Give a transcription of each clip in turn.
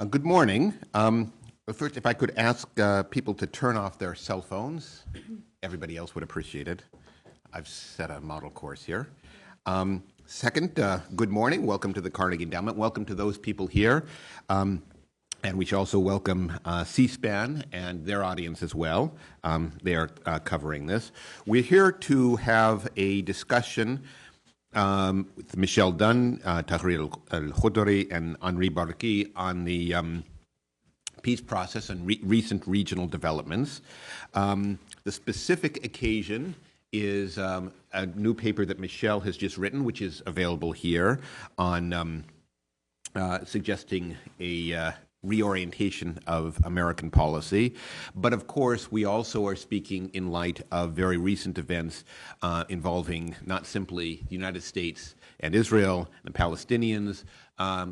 Good morning. First, if I could ask people to turn off their cell phones, everybody else would appreciate it. I've set a model course here. Second, good morning. Welcome to the Carnegie Endowment. Welcome to those people here. And we should also welcome C-SPAN and their audience as well. They are covering this. We're here to have a discussion with Michelle Dunn, Tahrir el-khodary, and Henri Barki on the peace process and recent regional developments. The specific occasion is a new paper that Michelle has just written, which is available here, on suggesting a reorientation of American policy. But of course, we also are speaking in light of very recent events involving not simply the United States and Israel and the Palestinians,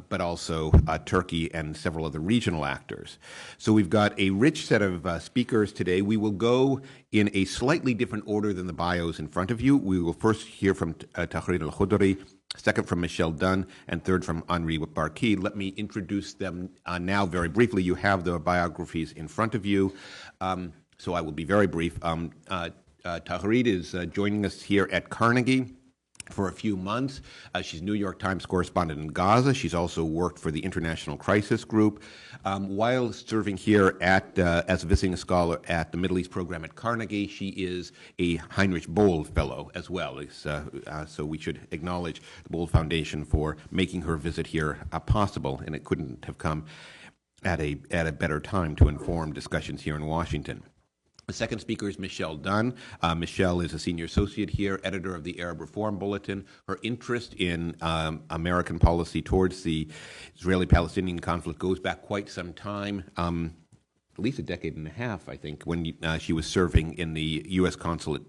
but also Turkey and several other regional actors. So we've got a rich set of speakers today. We will go in a slightly different order than the bios in front of you. We will first hear from Tahrir el-khodary, second from Michelle Dunn, and third from Henri Barki. Let me introduce them now very briefly. You have the biographies in front of you, so I will be very brief. Tahrir is joining us here at Carnegie for a few months. She's New York Times correspondent in Gaza. She's also worked for the International Crisis Group. While serving here as a visiting scholar at the Middle East program at Carnegie, she is a Heinrich Böll Fellow as well. So we should acknowledge the Böll Foundation for making her visit here possible, and it couldn't have come at a better time to inform discussions here in Washington. The second speaker is Michelle Dunn. Michelle is a senior associate here, editor of the Arab Reform Bulletin. Her interest in American policy towards the Israeli-Palestinian conflict goes back quite some time, at least a decade and a half, I think, when she was serving in the U.S. consulate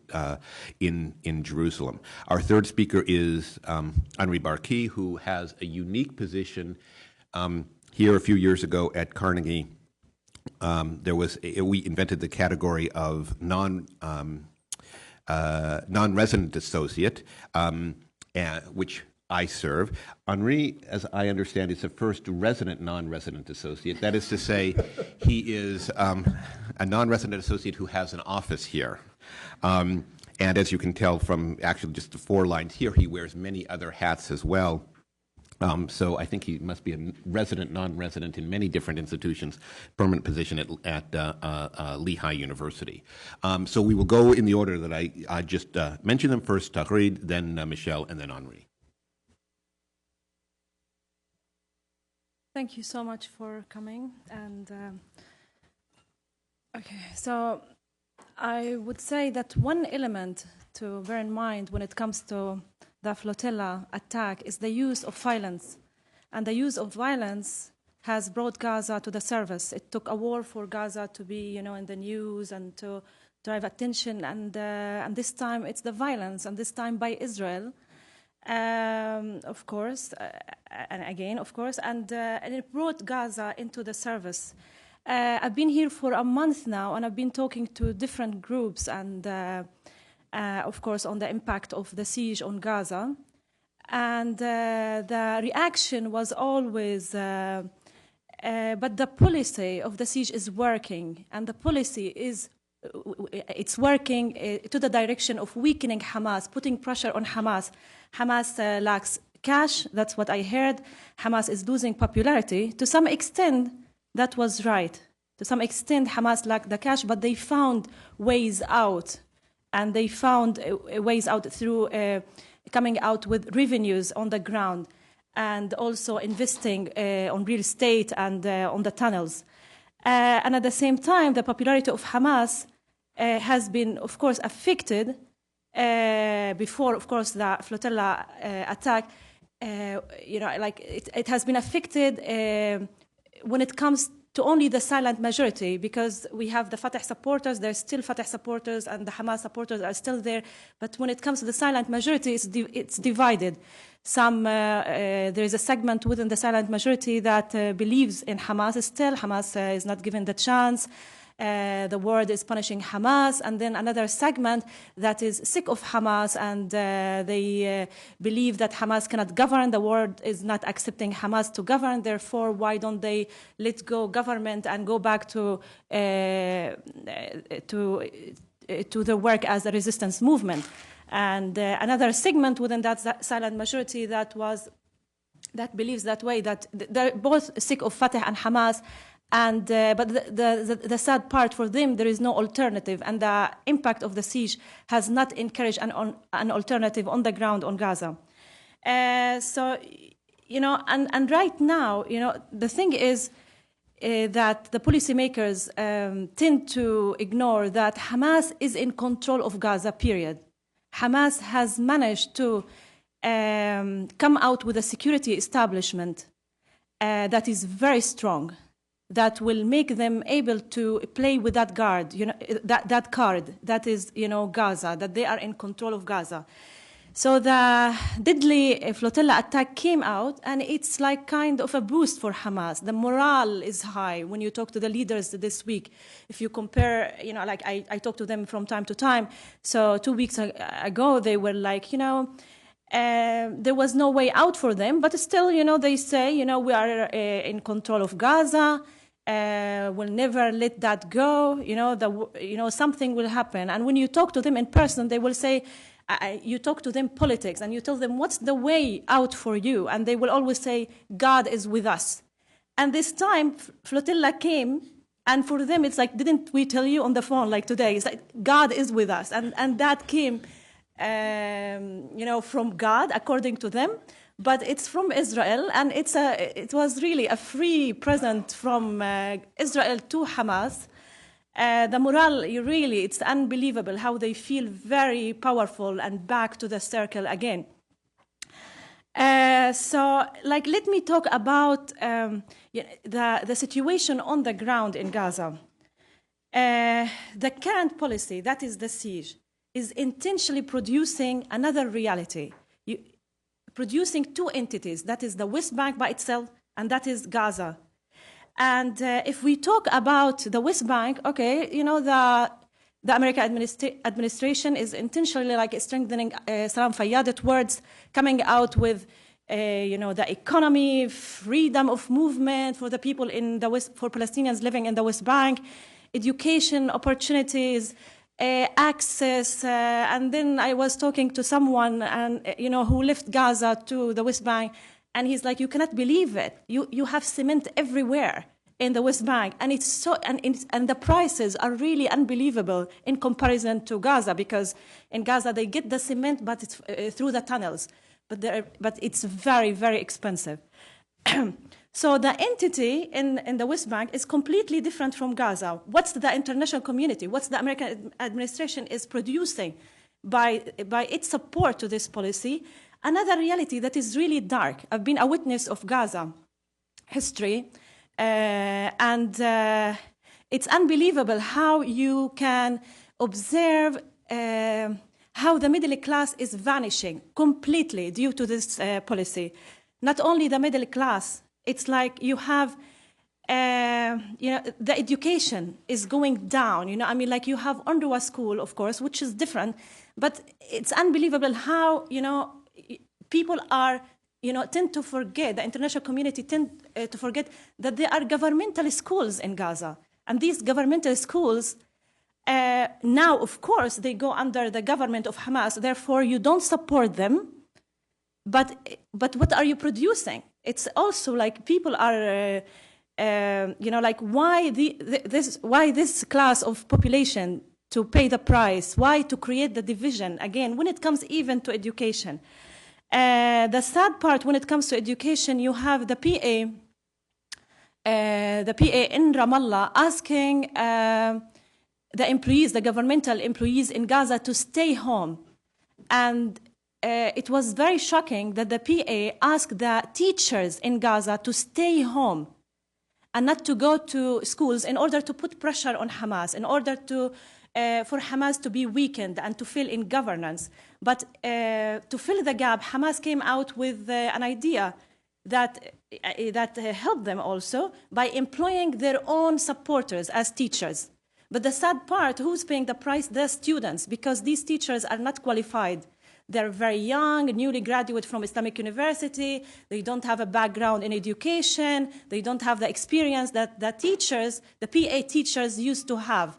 in Jerusalem. Our third speaker is Henri Barki, who has a unique position here a few years ago at Carnegie. We invented the category of non-resident associate, which I serve. Henri, as I understand, is the first resident non-resident associate. That is to say, he is a non-resident associate who has an office here. And as you can tell from actually just the 4 lines here, he wears many other hats as well. So I think he must be a resident, non-resident in many different institutions, permanent position at Lehigh University. So we will go in the order that I just mentioned them. First Tahrir, then Michelle, and then Henri. Thank you so much for coming. And okay, so I would say that one element to bear in mind when it comes to the flotilla attack is the use of violence. And the use of violence has brought Gaza to the surface. It took a war for Gaza to be, in the news and to drive attention. And this time it's the violence, and this time by Israel, of course, and again, of course, and it brought Gaza into the surface. I've been here for a month now, and I've been talking to different groups and of course, on the impact of the siege on Gaza. And the reaction was always, but the policy of the siege is working, and the policy it's working to the direction of weakening Hamas, putting pressure on Hamas. Hamas lacks cash, that's what I heard. Hamas is losing popularity. To some extent, that was right. To some extent, Hamas lacked the cash, but they found ways out. And they found ways out through coming out with revenues on the ground and also investing on real estate and on the tunnels. And at the same time, the popularity of Hamas has been, of course, affected before, of course, the flotilla attack. It has been affected when it comes to only the silent majority, because we have the Fatah supporters, there's still Fatah supporters, and the Hamas supporters are still there. But when it comes to the silent majority, it's divided. There is a segment within the silent majority that believes in Hamas still. Hamas is not given the chance. The world is punishing Hamas, and then another segment that is sick of Hamas, and they believe that Hamas cannot govern. The world is not accepting Hamas to govern. Therefore, why don't they let go government and go back to their work as a resistance movement? And another segment within that silent majority that believes that way, that they're both sick of Fatah and Hamas. And but the sad part for them, there is no alternative, and the impact of the siege has not encouraged an alternative on the ground on Gaza. So, and right now, the thing is that the policymakers tend to ignore that Hamas is in control of Gaza, period. Hamas has managed to come out with a security establishment that is very strong, that will make them able to play with that card, that card that is, Gaza, that they are in control of Gaza. So the deadly flotilla attack came out, and it's like kind of a boost for Hamas. The morale is high when you talk to the leaders this week. If you compare, like I talk to them from time to time. So 2 weeks ago, they were like, there was no way out for them, but still, they say, we are in control of Gaza. We'll never let that go. Something will happen. And when you talk to them in person, they will say, you talk to them politics, and you tell them what's the way out for you, and they will always say, God is with us. And this time, flotilla came, and for them, it's like, didn't we tell you on the phone like today? It's like, God is with us, and that came, from God, according to them. But it's from Israel, and it was really a free present from Israel to Hamas. The morale, it's unbelievable how they feel very powerful and back to the circle again. So, let me talk about the situation on the ground in Gaza. The current policy, that is the siege, is intentionally producing another reality. Producing two entities, that is the West Bank by itself, and that is Gaza. And if we talk about the West Bank, okay, the American administration is intentionally strengthening Salam Fayyad towards coming out with, the economy, freedom of movement for the people in the West, for Palestinians living in the West Bank, education opportunities, access, and then I was talking to someone, and who left Gaza to the West Bank, and he's like, "You cannot believe it. You have cement everywhere in the West Bank, and it's so and the prices are really unbelievable in comparison to Gaza, because in Gaza they get the cement, but it's through the tunnels, but it's very, very expensive." So the entity in the West Bank is completely different from Gaza. What's the international community? What's the American administration is producing by its support to this policy? Another reality that is really dark. I've been a witness of Gaza history, and it's unbelievable how you can observe how the middle class is vanishing completely due to this policy. Not only the middle class, it's like you have, the education is going down. You have UNRWA school, of course, which is different, but it's unbelievable how, people are, tend to forget, the international community tend to forget that there are governmental schools in Gaza. And these governmental schools, now, of course, they go under the government of Hamas. Therefore, you don't support them. But what are you producing? It's also like people are, why this class of population to pay the price? Why to create the division again when it comes even to education? The sad part when it comes to education, you have the PA in Ramallah asking the employees, the governmental employees in Gaza, to stay home, and it was very shocking that the PA asked the teachers in Gaza to stay home and not to go to schools in order to put pressure on Hamas, in order to for Hamas to be weakened and to fill in governance. But to fill the gap, Hamas came out with an idea that helped them also by employing their own supporters as teachers. But the sad part, who's paying the price? The students, because these teachers are not qualified. They're very young, newly graduate from Islamic University. They don't have a background in education. They don't have the experience that the teachers, the PA teachers used to have.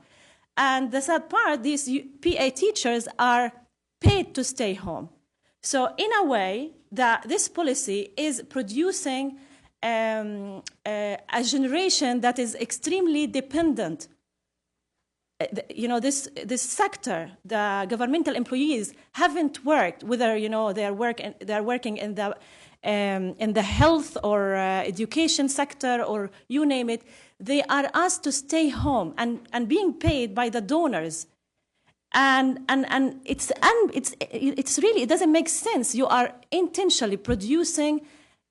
And the sad part, these PA teachers are paid to stay home. So in a way, this policy is producing a generation that is extremely dependent. You know, this sector, the governmental employees haven't worked, whether, you know, they're working in the health or education sector or you name it. They are asked to stay home and being paid by the donors. And it's really, it doesn't make sense. You are intentionally producing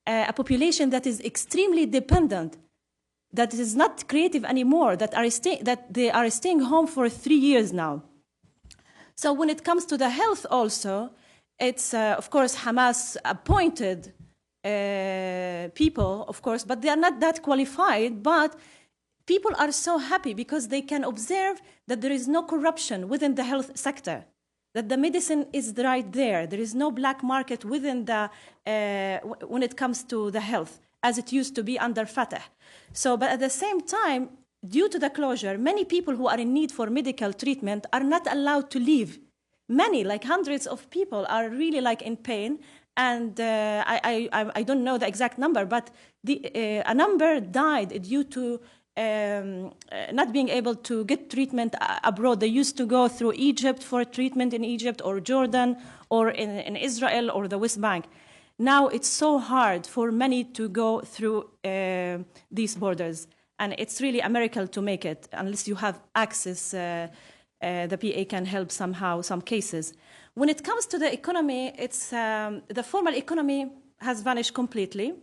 a population that is extremely dependent, that is not creative anymore, that they are staying home for 3 years now. So when it comes to the health also, it's, of course, Hamas appointed people, of course, but they are not that qualified. But people are so happy because they can observe that there is no corruption within the health sector, that the medicine is right there. There is no black market within when it comes to the health, as it used to be under Fatah. So, but at the same time, due to the closure, many people who are in need for medical treatment are not allowed to leave. Many, like hundreds of people, are really like in pain. And I don't know the exact number, but a number died due to not being able to get treatment abroad. They used to go through Egypt for treatment in Egypt or Jordan or in Israel or the West Bank. Now it's so hard for many to go through these borders. And it's really a miracle to make it. Unless you have access, the PA can help somehow, some cases. When it comes to the economy, it's the formal economy has vanished completely.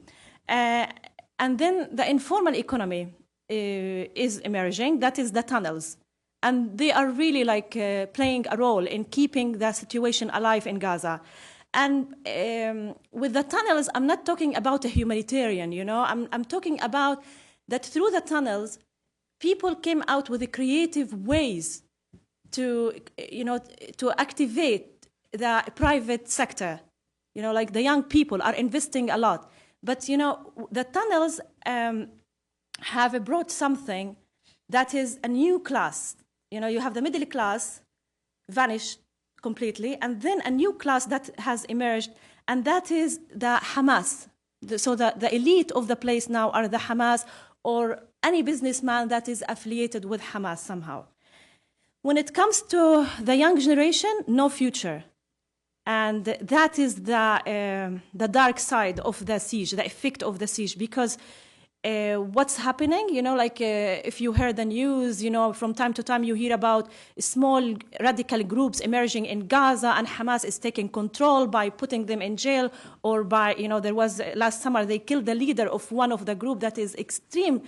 And then the informal economy is emerging. That is the tunnels. And they are really like playing a role in keeping the situation alive in Gaza. And with the tunnels, I'm not talking about a humanitarian, you know. I'm talking about that through the tunnels, people came out with the creative ways to, you know, to activate the private sector. You know, like the young people are investing a lot. But, you know, the tunnels have brought something that is a new class. You know, you have the middle class vanished completely, and then a new class that has emerged, and that is the Hamas. So the elite of the place now are the Hamas or any businessman that is affiliated with Hamas somehow. When it comes to the young generation, no future. And that is the dark side of the siege, the effect of the siege, because what's happening, you know, like if you heard the news, you know, from time to time you hear about small radical groups emerging in Gaza, and Hamas is taking control by putting them in jail, or by, you know, there was last summer they killed the leader of one of the group that is extreme.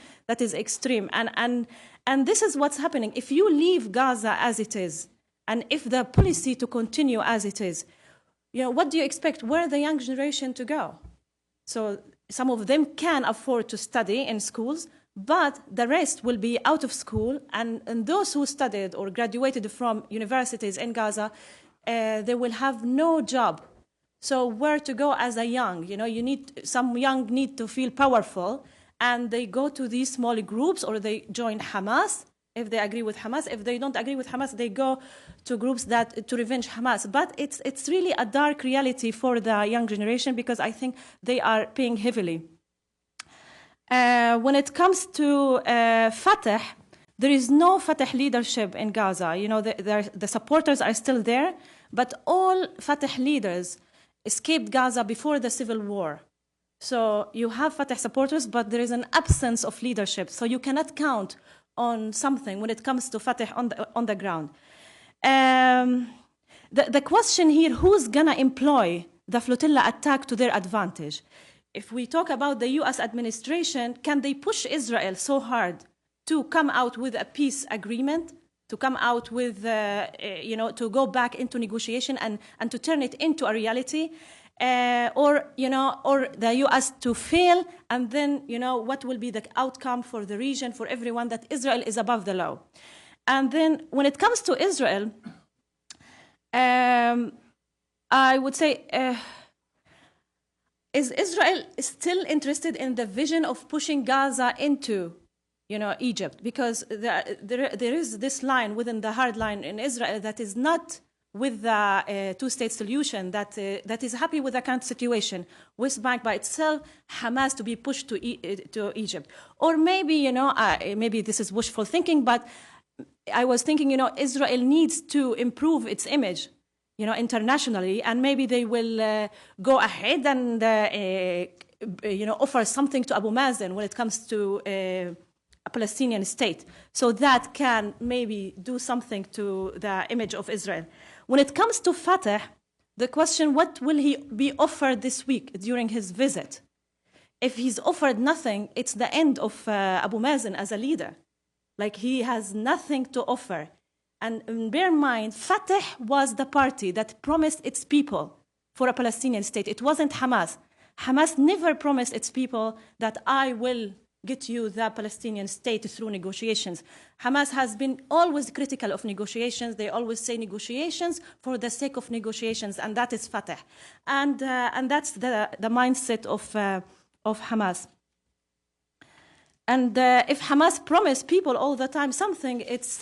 And this is what's happening. If you leave Gaza as it is, and if the policy to continue as it is, you know, what do you expect? Where the young generation to go? So some of them can afford to study in schools, but the rest will be out of school. And those who studied or graduated from universities in Gaza, they will have no job. So where to go as a young? You know, some young need to feel powerful, and they go to these small groups, or they join Hamas if they agree with Hamas. If they don't agree with Hamas, they go to groups to revenge Hamas. But it's really a dark reality for the young generation, because I think they are paying heavily. When it comes to Fatah, there is no Fatah leadership in Gaza. You know, the supporters are still there, but all Fatah leaders escaped Gaza before the civil war. So you have Fatah supporters, but there is an absence of leadership. So you cannot count on something when it comes to Fatah on the ground. The question here, who's gonna employ the flotilla attack to their advantage? If we talk about the US administration, can they push Israel so hard to come out with a peace agreement, to come out with, you know, to go back into negotiation and to turn it into a reality? Or the US to fail, and then, you know, what will be the outcome for the region, for everyone, that Israel is above the law. And then when it comes to Israel, I would say, is Israel still interested in the vision of pushing Gaza into, Egypt? Because there is this line within the hard line in Israel that is not with the two-state solution, that is happy with the current situation. West Bank by itself, Hamas to be pushed to Egypt. Or maybe, maybe this is wishful thinking, but I was thinking, Israel needs to improve its image, internationally, and maybe they will go ahead and, offer something to Abu Mazen when it comes to a Palestinian state, so that can maybe do something to the image of Israel. When it comes to Fatah, the question, what will he be offered this week during his visit? If he's offered nothing, it's the end of Abu Mazen as a leader. Like, he has nothing to offer. And bear in mind, Fatah was the party that promised its people for a Palestinian state. It wasn't Hamas. Hamas never promised its people that I will get you the Palestinian state through negotiations. Hamas has been always critical of negotiations. They always say negotiations for the sake of negotiations, and that is Fatah. And that's the mindset of Hamas. And if Hamas promised people all the time something, it's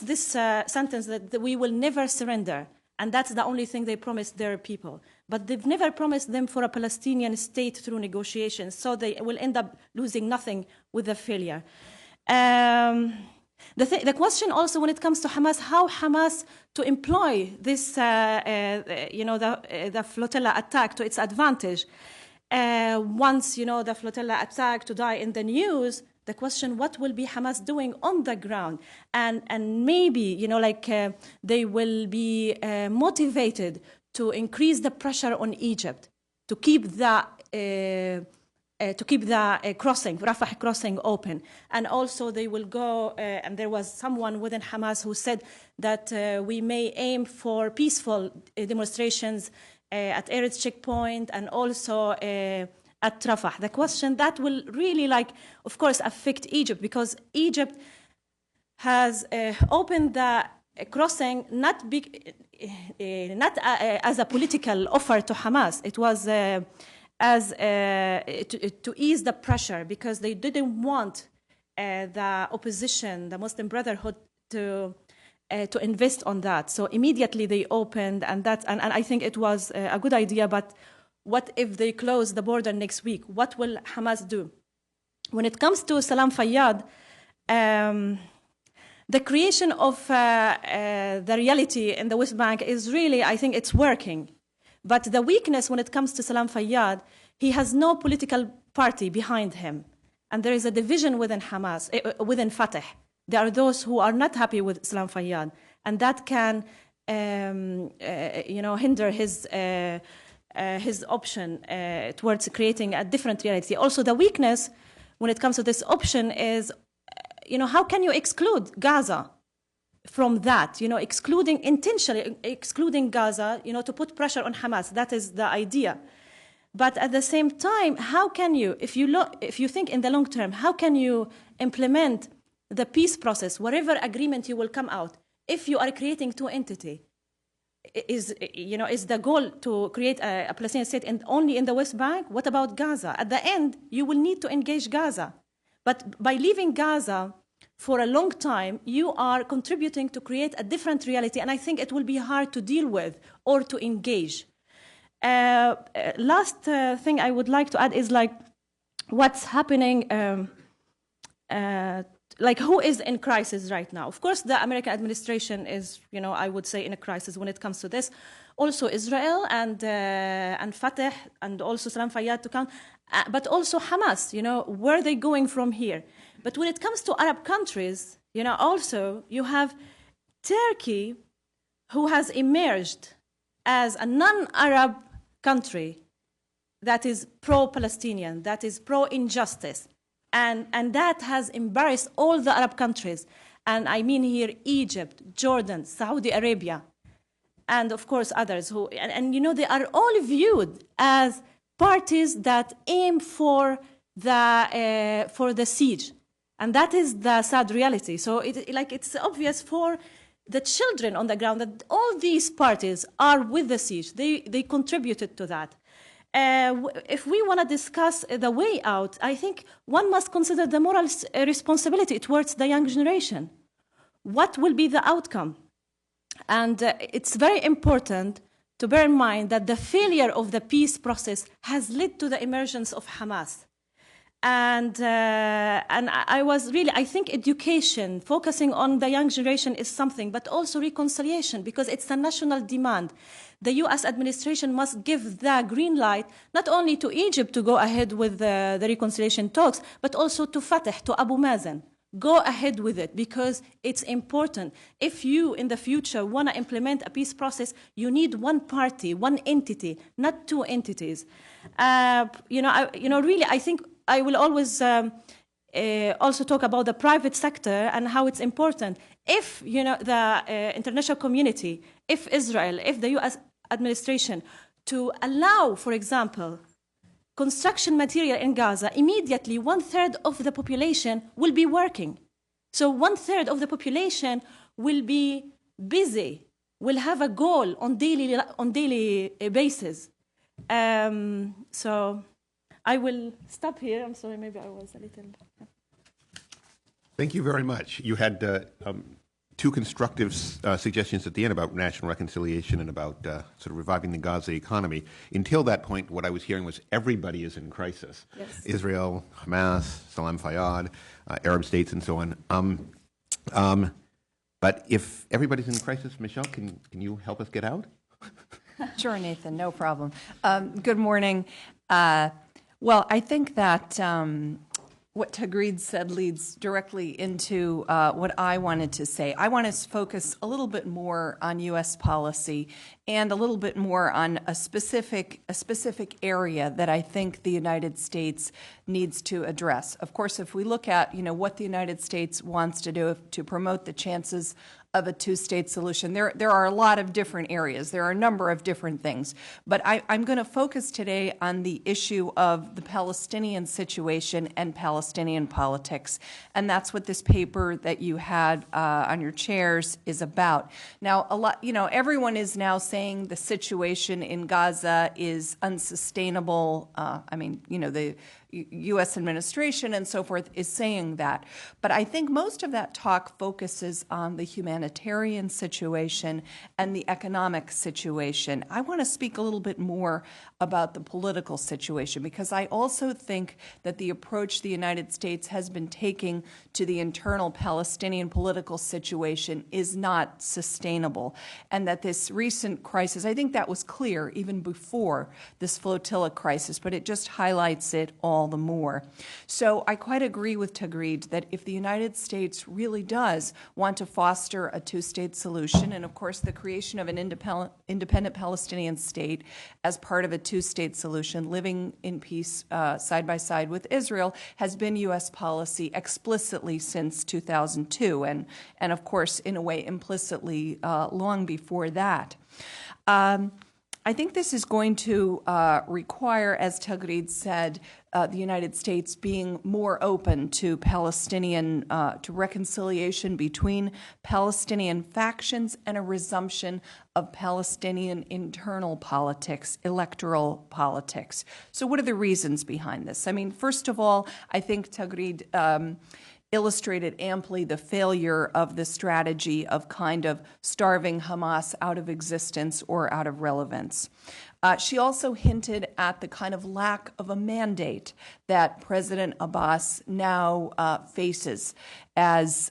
this sentence that we will never surrender. And that's the only thing they promised their people. But they've never promised them for a Palestinian state through negotiations, so they will end up losing nothing with the failure. The question also when it comes to Hamas, how Hamas to employ this, the flotilla attack to its advantage. Once, the flotilla attack to die in the news, the question, what will be Hamas doing on the ground? And maybe, they will be motivated to increase the pressure on Egypt to keep the crossing, Rafah crossing, open. And also they will go, and there was someone within Hamas who said that we may aim for peaceful demonstrations at Eretz checkpoint and also at Rafah. The question that will really, of course, affect Egypt, because Egypt has opened the crossing not as a political offer to Hamas. It was as to ease the pressure, because they didn't want the opposition, the Muslim Brotherhood, to invest on that. So immediately they opened, and I think it was a good idea. But what if they close the border next week? What will Hamas do? When it comes to Salam Fayyad, the creation of the reality in the West Bank is really, I think it's working. But the weakness when it comes to Salam Fayyad, he has no political party behind him. And there is a division within Hamas, within Fatah. There are those who are not happy with Salam Fayyad, and that can, hinder his option towards creating a different reality. Also, the weakness when it comes to this option is, how can you exclude Gaza from that? Intentionally excluding Gaza, to put pressure on Hamas. That is the idea. But at the same time, how can you, if you think in the long term, how can you implement the peace process, whatever agreement you will come out, if you are creating two entities? Is the goal to create a Palestinian state only in the West Bank? What about Gaza? At the end, you will need to engage Gaza. But by leaving Gaza for a long time, you are contributing to create a different reality, and I think it will be hard to deal with or to engage. Last thing I would like to add is what's happening, who is in crisis right now? Of course, the American administration is, I would say, in a crisis when it comes to this. Also Israel and Fatah and also Salam Fayyad to count, but also Hamas, where are they going from here? But when it comes to Arab countries, also you have Turkey, who has emerged as a non-Arab country that is pro-Palestinian, that is pro-injustice. And that has embarrassed all the Arab countries. And I mean here Egypt, Jordan, Saudi Arabia, and of course others who, they are all viewed as parties that aim for the siege. And that is the sad reality. So it's obvious for the children on the ground that all these parties are with the siege. They contributed to that. If we want to discuss the way out, I think one must consider the moral responsibility towards the young generation. What will be the outcome? And it's very important to bear in mind that the failure of the peace process has led to the emergence of Hamas. And I think education, focusing on the young generation is something, but also reconciliation, because it's a national demand. The U.S. administration must give the green light, not only to Egypt to go ahead with the reconciliation talks, but also to Fatah, to Abu Mazen. Go ahead with it, because it's important. If you, in the future, want to implement a peace process, you need one party, one entity, not two entities. Really, I think I will always also talk about the private sector and how it's important. If the international community, if Israel, if the U.S. administration, to allow, for example, construction material in Gaza, immediately 1/3 of the population will be working. So 1/3 of the population will be busy, will have a goal on daily basis. So I will stop here. I'm sorry, maybe I was a little... Thank you very much. You had two constructive suggestions at the end about national reconciliation and about sort of reviving the Gaza economy. Until that point, what I was hearing was everybody is in crisis. Yes. Israel, Hamas, Salam Fayyad, Arab states, and so on. But if everybody's in crisis, Michelle, can you help us get out? Sure, Nathan, no problem. Good morning. Well, I think that what Tagreed said leads directly into what I wanted to say. I want to focus a little bit more on U.S. policy and a little bit more on a specific area that I think the United States needs to address. Of course, if we look at what the United States wants to do to promote the chances of a two-state solution, there are a lot of different areas. There are a number of different things. But I'm going to focus today on the issue of the Palestinian situation and Palestinian politics. And that's what this paper that you had on your chairs is about. Now, everyone is now saying the situation in Gaza is unsustainable. The U.S. administration and so forth is saying that. But I think most of that talk focuses on the humanitarian situation and the economic situation. I want to speak a little bit more about the political situation, because I also think that the approach the United States has been taking to the internal Palestinian political situation is not sustainable, and that this recent crisis, I think that was clear even before this flotilla crisis, but it just highlights it all the more. So I quite agree with Tagreed that if the United States really does want to foster a two-state solution, and of course the creation of an independent Palestinian state as part of a two-state solution, living in peace side by side with Israel, has been U.S. policy explicitly since 2002, and of course in a way implicitly long before that. I think this is going to require, as Tagreed said, the United States being more open to to reconciliation between Palestinian factions and a resumption of Palestinian internal politics, electoral politics. So what are the reasons behind this? I mean, first of all, I think Tagreed illustrated amply the failure of the strategy of kind of starving Hamas out of existence or out of relevance. She also hinted at the kind of lack of a mandate that President Abbas now faces as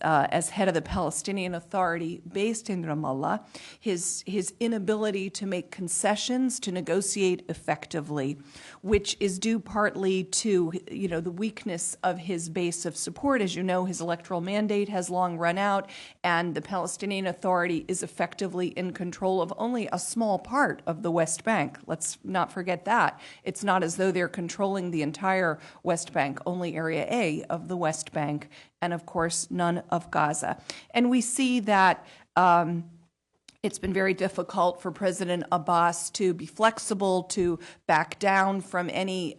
head of the Palestinian Authority based in Ramallah, his inability to make concessions, to negotiate effectively, which is due partly to the weakness of his base of support. As you know, his electoral mandate has long run out, and the Palestinian Authority is effectively in control of only a small part of the West Bank. Let's not forget that. It's not as though they're controlling the entire West Bank, only Area A of the West Bank, and of course none of Gaza. And we see that it's been very difficult for President Abbas to be flexible, to back down from any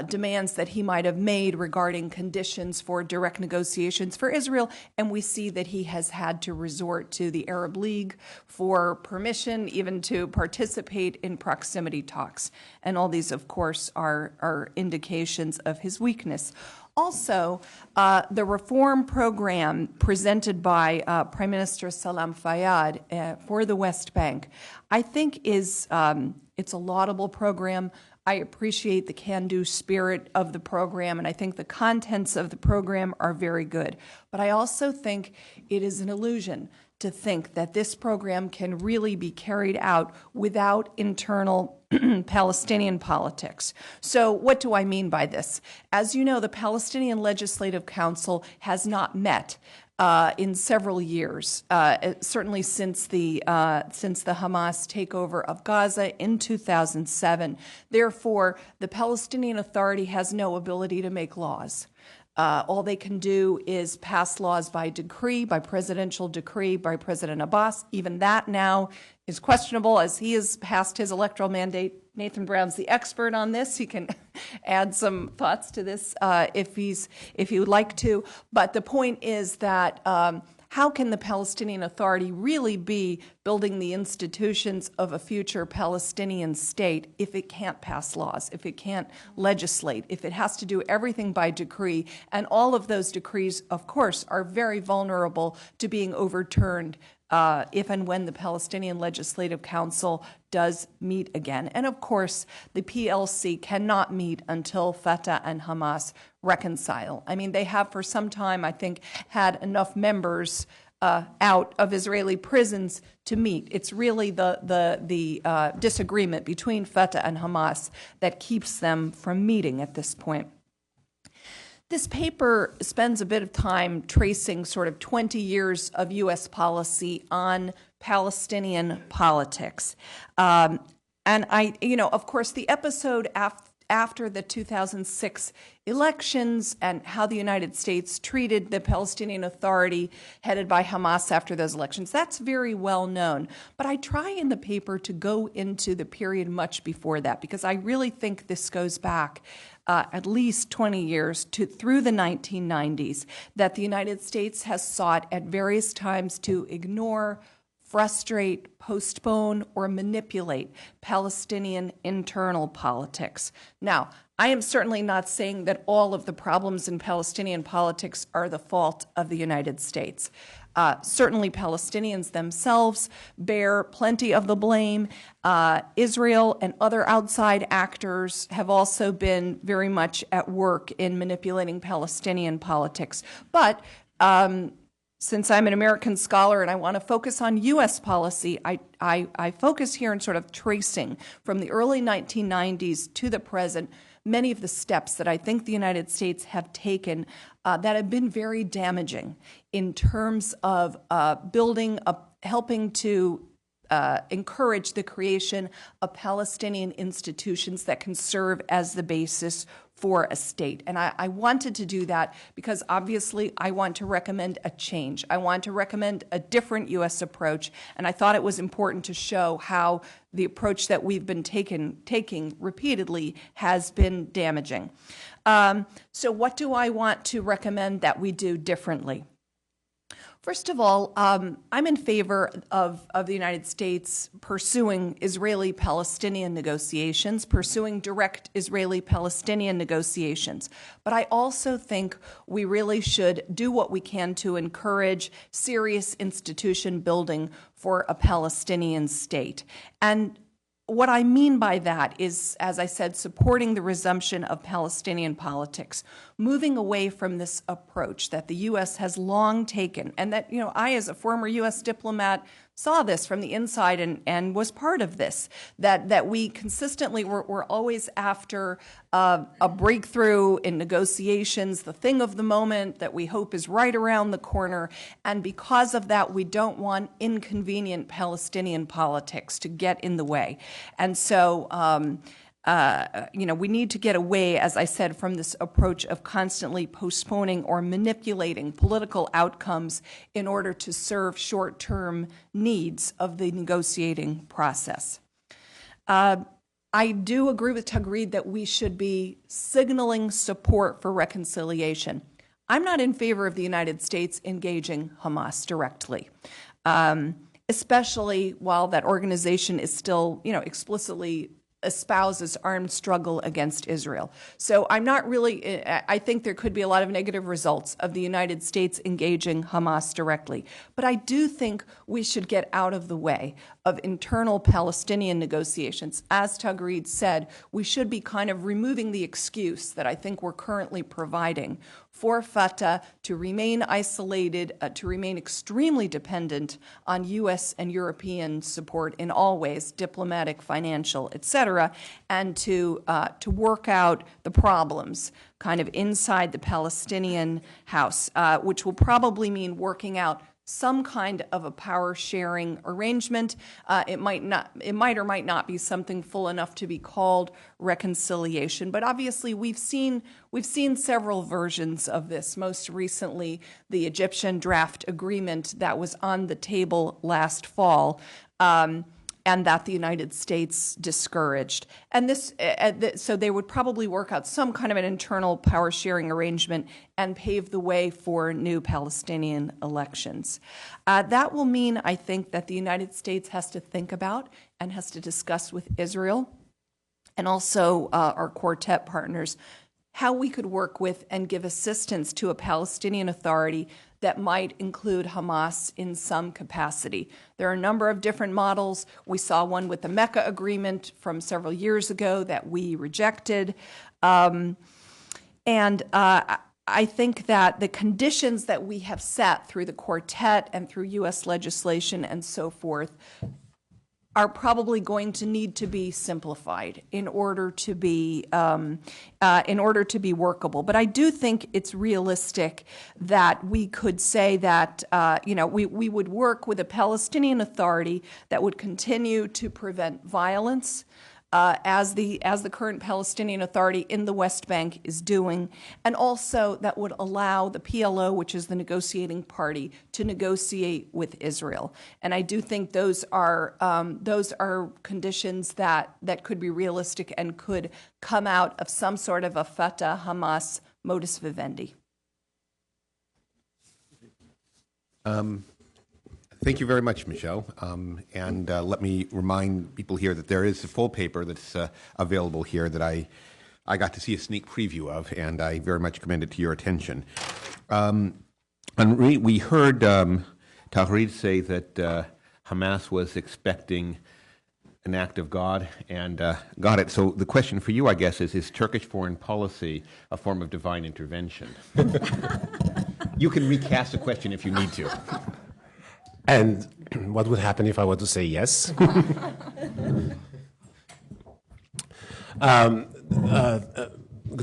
demands that he might have made regarding conditions for direct negotiations for Israel, and we see that he has had to resort to the Arab League for permission, even to participate in proximity talks. And all these, of course, are indications of his weakness. Also, the reform program presented by Prime Minister Salam Fayyad for the West Bank, I think it's a laudable program. I appreciate the can-do spirit of the program, and I think the contents of the program are very good. But I also think it is an illusion to think that this program can really be carried out without internal Palestinian politics. So what do I mean by this? As you know, the Palestinian Legislative Council has not met in several years, certainly since the Hamas takeover of Gaza in 2007. Therefore, the Palestinian Authority has no ability to make laws. All they can do is pass laws by decree, by presidential decree, by President Abbas. Even that now is questionable, as he has passed his electoral mandate. Nathan Brown's the expert on this. He can add some thoughts to this if he would like to. But the point is that how can the Palestinian Authority really be building the institutions of a future Palestinian state if it can't pass laws, if it can't legislate, if it has to do everything by decree? And all of those decrees, of course, are very vulnerable to being overturned if and when the Palestinian Legislative Council does meet again. And of course, the PLC cannot meet until Fatah and Hamas reconcile. I mean, they have for some time, I think, had enough members out of Israeli prisons to meet. It's really the disagreement between Fatah and Hamas that keeps them from meeting at this point. This paper spends a bit of time tracing sort of 20 years of U.S. policy on Palestinian politics. And of course, the episode after the 2006 elections and how the United States treated the Palestinian Authority headed by Hamas after those elections, that's very well known. But I try in the paper to go into the period much before that, because I really think this goes back at least 20 years through the 1990s, that the United States has sought at various times to ignore, frustrate, postpone, or manipulate Palestinian internal politics. Now, I am certainly not saying that all of the problems in Palestinian politics are the fault of the United States. Certainly Palestinians themselves bear plenty of the blame. Israel and other outside actors have also been very much at work in manipulating Palestinian politics. But since I'm an American scholar and I want to focus on U.S. policy, I focus here in sort of tracing from the early 1990s to the present many of the steps that I think the United States have taken that have been very damaging in terms of helping to encourage the creation of Palestinian institutions that can serve as the basis for a state. And I wanted to do that because obviously I want to recommend a change. I want to recommend a different U.S. approach, and I thought it was important to show how the approach that we've been taking repeatedly has been damaging. So what do I want to recommend that we do differently? First of all, I'm in favor of the United States pursuing Israeli-Palestinian negotiations, pursuing direct Israeli-Palestinian negotiations. But I also think we really should do what we can to encourage serious institution building for a Palestinian state. And what I mean by that is, as I said, supporting the resumption of Palestinian politics, moving away from this approach that the U.S. has long taken, and that, I, as a former U.S. diplomat, saw this from the inside and was part of this, that we consistently were always after a breakthrough in negotiations, the thing of the moment that we hope is right around the corner, and because of that, we don't want inconvenient Palestinian politics to get in the way. And so, we need to get away, as I said, from this approach of constantly postponing or manipulating political outcomes in order to serve short-term needs of the negotiating process. I do agree with Tagreed that we should be signaling support for reconciliation. I'm not in favor of the United States engaging Hamas directly, especially while that organization is still, explicitly espouses armed struggle against Israel. So I'm not really, I think there could be a lot of negative results of the United States engaging Hamas directly. But I do think we should get out of the way of internal Palestinian negotiations. As Tagreed said, we should be kind of removing the excuse that I think we're currently providing for Fatah to remain isolated, to remain extremely dependent on U.S. and European support in all ways, diplomatic, financial, etc., and to work out the problems kind of inside the Palestinian house, which will probably mean working out some kind of a power-sharing arrangement. It might or might not be something full enough to be called reconciliation. But obviously, we've seen several versions of this. Most recently, the Egyptian draft agreement that was on the table last fall. And that the United States discouraged. And so they would probably work out some kind of an internal power-sharing arrangement and pave the way for new Palestinian elections. That will mean, I think, that the United States has to think about and has to discuss with Israel and also our quartet partners how we could work with and give assistance to a Palestinian Authority that might include Hamas in some capacity. There are a number of different models. We saw one with the Mecca Agreement from several years ago that we rejected. I think that the conditions that we have set through the quartet and through U.S. legislation and so forth are probably going to need to be simplified in order to be workable. But I do think it's realistic that we could say that we would work with a Palestinian Authority that would continue to prevent violence, as the current Palestinian Authority in the West Bank is doing, and also that would allow the PLO, which is the negotiating party, to negotiate with Israel. And I do think those are conditions that could be realistic and could come out of some sort of a Fatah-Hamas modus vivendi. Thank you very much, Michelle. And let me remind people here that there is a full paper that's available here that I got to see a sneak preview of, and I very much commend it to your attention. Henri, we heard Tagreed say that Hamas was expecting an act of God and got it. So the question for you, I guess, is Turkish foreign policy a form of divine intervention? You can recast the question if you need to. And what would happen if I were to say yes? Good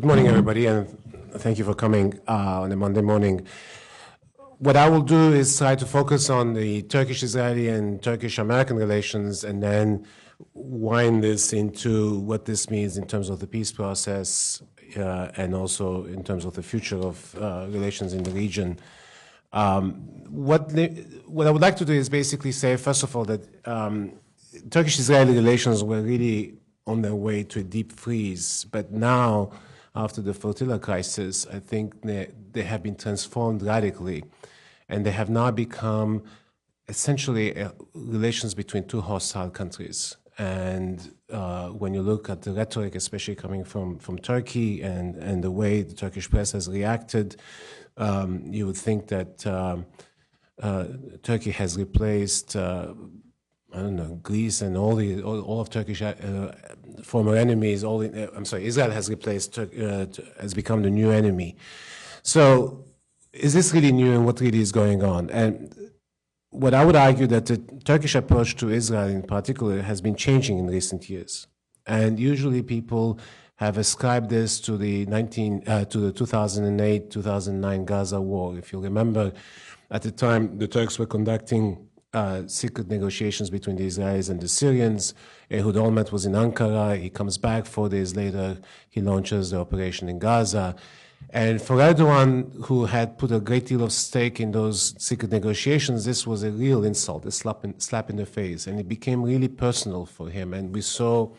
morning, everybody, and thank you for coming on a Monday morning. What I will do is try to focus on the Turkish-Israeli and Turkish-American relations and then wind this into what this means in terms of the peace process and also in terms of the future of relations in the region. What I would like to do is basically say, first of all, that Turkish-Israeli relations were really on their way to a deep freeze, but now, after the flotilla crisis, I think they have been transformed radically, and they have now become essentially relations between two hostile countries. And when you look at the rhetoric, especially coming from Turkey and the way the Turkish press has reacted, you would think that Turkey has replaced, Greece and all of Turkish former enemies. Israel has replaced, has become the new enemy. So, is this really new, and what really is going on? And what I would argue that the Turkish approach to Israel, in particular, has been changing in recent years, and usually people have ascribed this to the 2008-2009 Gaza war. If you remember, at the time, the Turks were conducting secret negotiations between the Israelis and the Syrians. Ehud Olmert was in Ankara. He comes back 4 days later. He launches the operation in Gaza. And for Erdogan, who had put a great deal of stake in those secret negotiations, this was a real insult, a slap in the face. And it became really personal for him. And we saw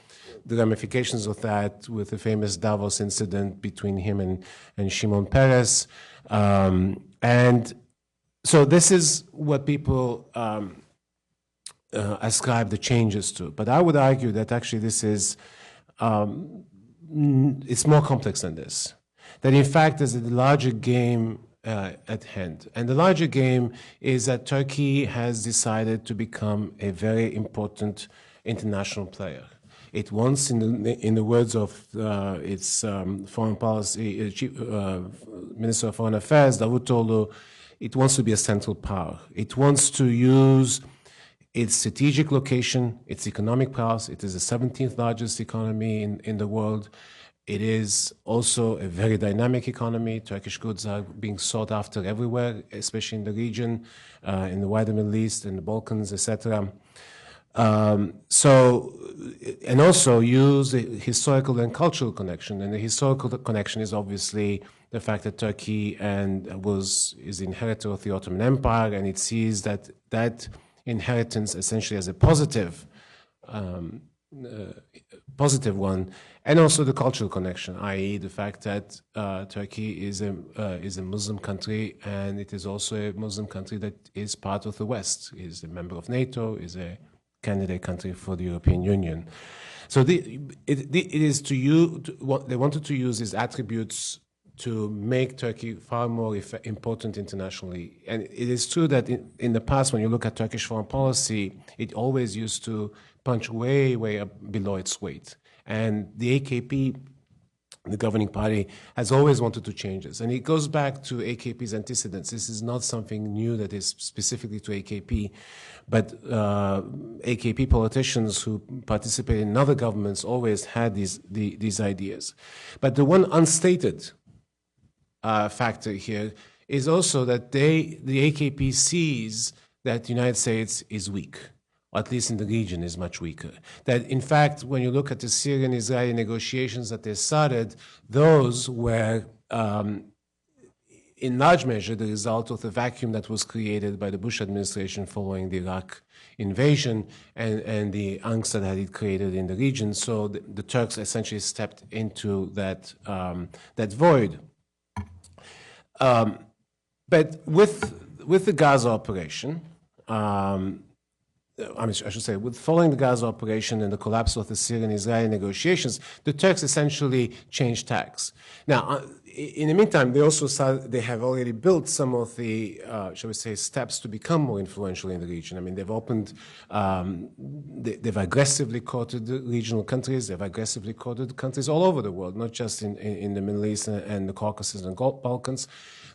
the ramifications of that with the famous Davos incident between him and Shimon Peres. And so this is what people ascribe the changes to. But I would argue that actually this is, it's more complex than this. That in fact there's a larger game at hand. And the larger game is that Turkey has decided to become a very important international player. It wants, in the words of its foreign policy Minister of Foreign Affairs, Davutoglu, it wants to be a central power. It wants to use its strategic location, its economic powers. It is the 17th largest economy in the world. It is also a very dynamic economy. Turkish goods are being sought after everywhere, especially in the region, in the wider Middle East, in the Balkans, etc. And also use the historical and cultural connection. And the historical connection is obviously the fact that Turkey is the inheritor of the Ottoman Empire, and it sees that inheritance essentially as a positive one, and also the cultural connection, i.e. the fact that Turkey is a Muslim country, and it is also a Muslim country that is part of the West, is a member of NATO, is a candidate country for the European Union. So what they wanted to use these attributes to make Turkey far more important internationally. And it is true that in the past, when you look at Turkish foreign policy, it always used to punch way, way up below its weight. And the AKP, the governing party, has always wanted to change this. And it goes back to AKP's antecedents. This is not something new that is specifically to AKP, but AKP politicians who participated in other governments always had these ideas. But the one unstated factor here is also that the AKP sees that the United States is weak, or at least in the region is much weaker. That in fact, when you look at the Syrian-Israeli negotiations that they started, those were in large measure the result of the vacuum that was created by the Bush administration following the Iraq invasion and the angst that had it created in the region. So the Turks essentially stepped into that void. But with the Gaza operation, I should say, following the Gaza operation and the collapse of the Syrian-Israeli negotiations, the Turks essentially changed tacks. Now, in the meantime, they have already built some of the, shall we say, steps to become more influential in the region. I mean, they've they've aggressively courted the regional countries, they've aggressively courted countries all over the world, not just in the Middle East and the Caucasus and Balkans.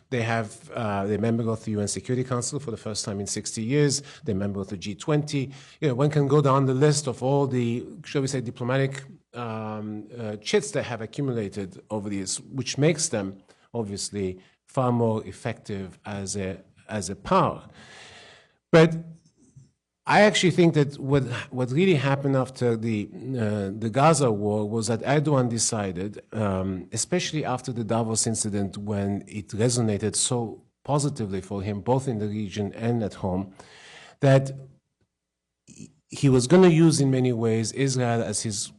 They're a member of the UN Security Council for the first time in 60 years. They're a member of the G20. One can go down the list of all the, shall we say, diplomatic chits they have accumulated over the years, which makes them obviously far more effective as a power. But I actually think that what really happened after the Gaza war was that Erdogan decided, especially after the Davos incident, when it resonated so positively for him, both in the region and at home, that he was going to use in many ways Israel as his,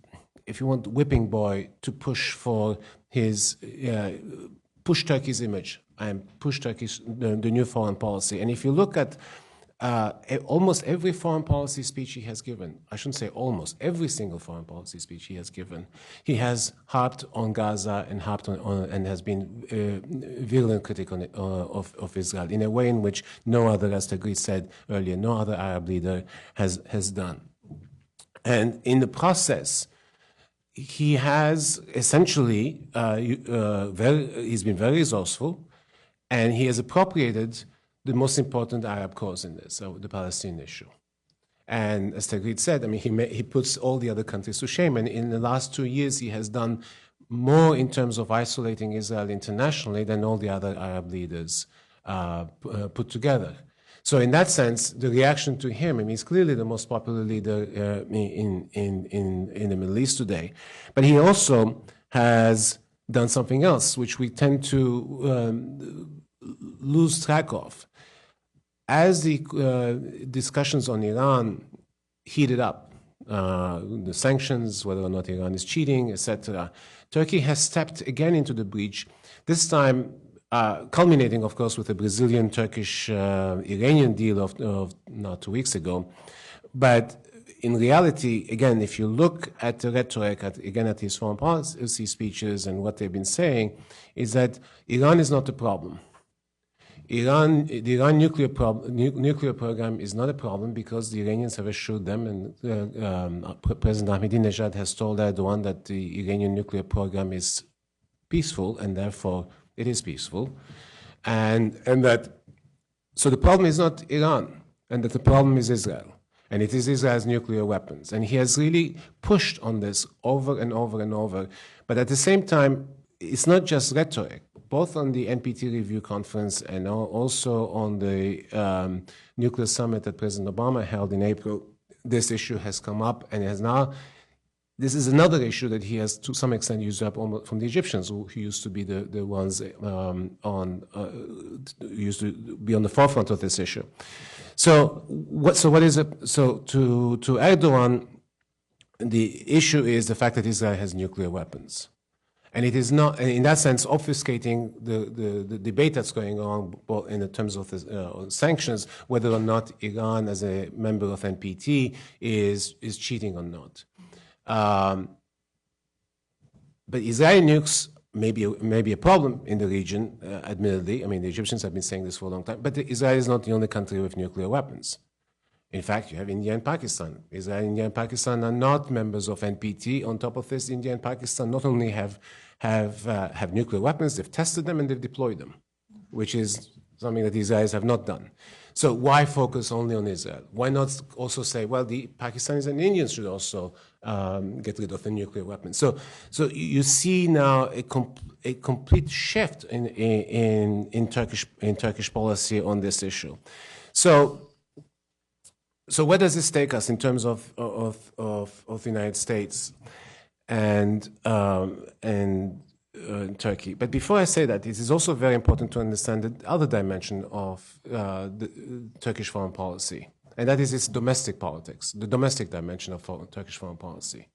if you want, whipping boy to push for his, push Turkey's image and push Turkey's, the new foreign policy. And if you look at almost every foreign policy speech he has given, I shouldn't say almost, every single foreign policy speech he has given, he has harped on Gaza and harped on and has been virulent critic of Israel in a way in which no other, as Tagrid said earlier, no other Arab leader has done. And in the process, he has essentially, he's been very resourceful, and he has appropriated the most important Arab cause in this, the Palestinian issue. And as Tagrid said, I mean, he puts all the other countries to shame. And in the last 2 years, he has done more in terms of isolating Israel internationally than all the other Arab leaders put together. So in that sense, the reaction to him, I mean, he's clearly the most popular leader in the Middle East today. But he also has done something else, which we tend to lose track of. As the discussions on Iran heated up the sanctions, whether or not Iran is cheating, etc. Turkey has stepped again into the breach, this time culminating, of course, with the Brazilian-Turkish-Iranian deal of now 2 weeks ago. But in reality, again, if you look at the rhetoric, at his foreign policy speeches and what they've been saying, is that Iran is not the problem. The Iran nuclear program is not a problem because the Iranians have assured them, and President Ahmadinejad has told Erdogan that the Iranian nuclear program is peaceful, and therefore it is peaceful, and that so the problem is not Iran, and that the problem is Israel, and it is Israel's nuclear weapons, and he has really pushed on this over and over and over. But at the same time, it's not just rhetoric. Both on the NPT review conference and also on the nuclear summit that President Obama held in April, this issue has come up and has now. This is another issue that he has, to some extent, used up almost from the Egyptians, who used to be the ones used to be on the forefront of this issue. So what is it? So to Erdogan, the issue is the fact that Israel has nuclear weapons. And it is not, in that sense, obfuscating the debate that's going on in terms of the sanctions, whether or not Iran, as a member of NPT, is cheating or not. But Israeli nukes may be a problem in the region, admittedly. I mean, the Egyptians have been saying this for a long time. But Israel is not the only country with nuclear weapons. In fact, you have India and Pakistan. Israel, India, and Pakistan are not members of NPT. On top of this, India and Pakistan not only have nuclear weapons, they've tested them and they've deployed them, which is something that the Israelis have not done. So why focus only on Israel? Why not also say, well, the Pakistanis and Indians should also get rid of the nuclear weapons? So you see now a complete shift in Turkish policy on this issue. So where does this take us in terms of the United States and Turkey? But before I say that, it is also very important to understand the other dimension of the Turkish foreign policy, and that is its domestic politics, the domestic dimension of Turkish foreign policy.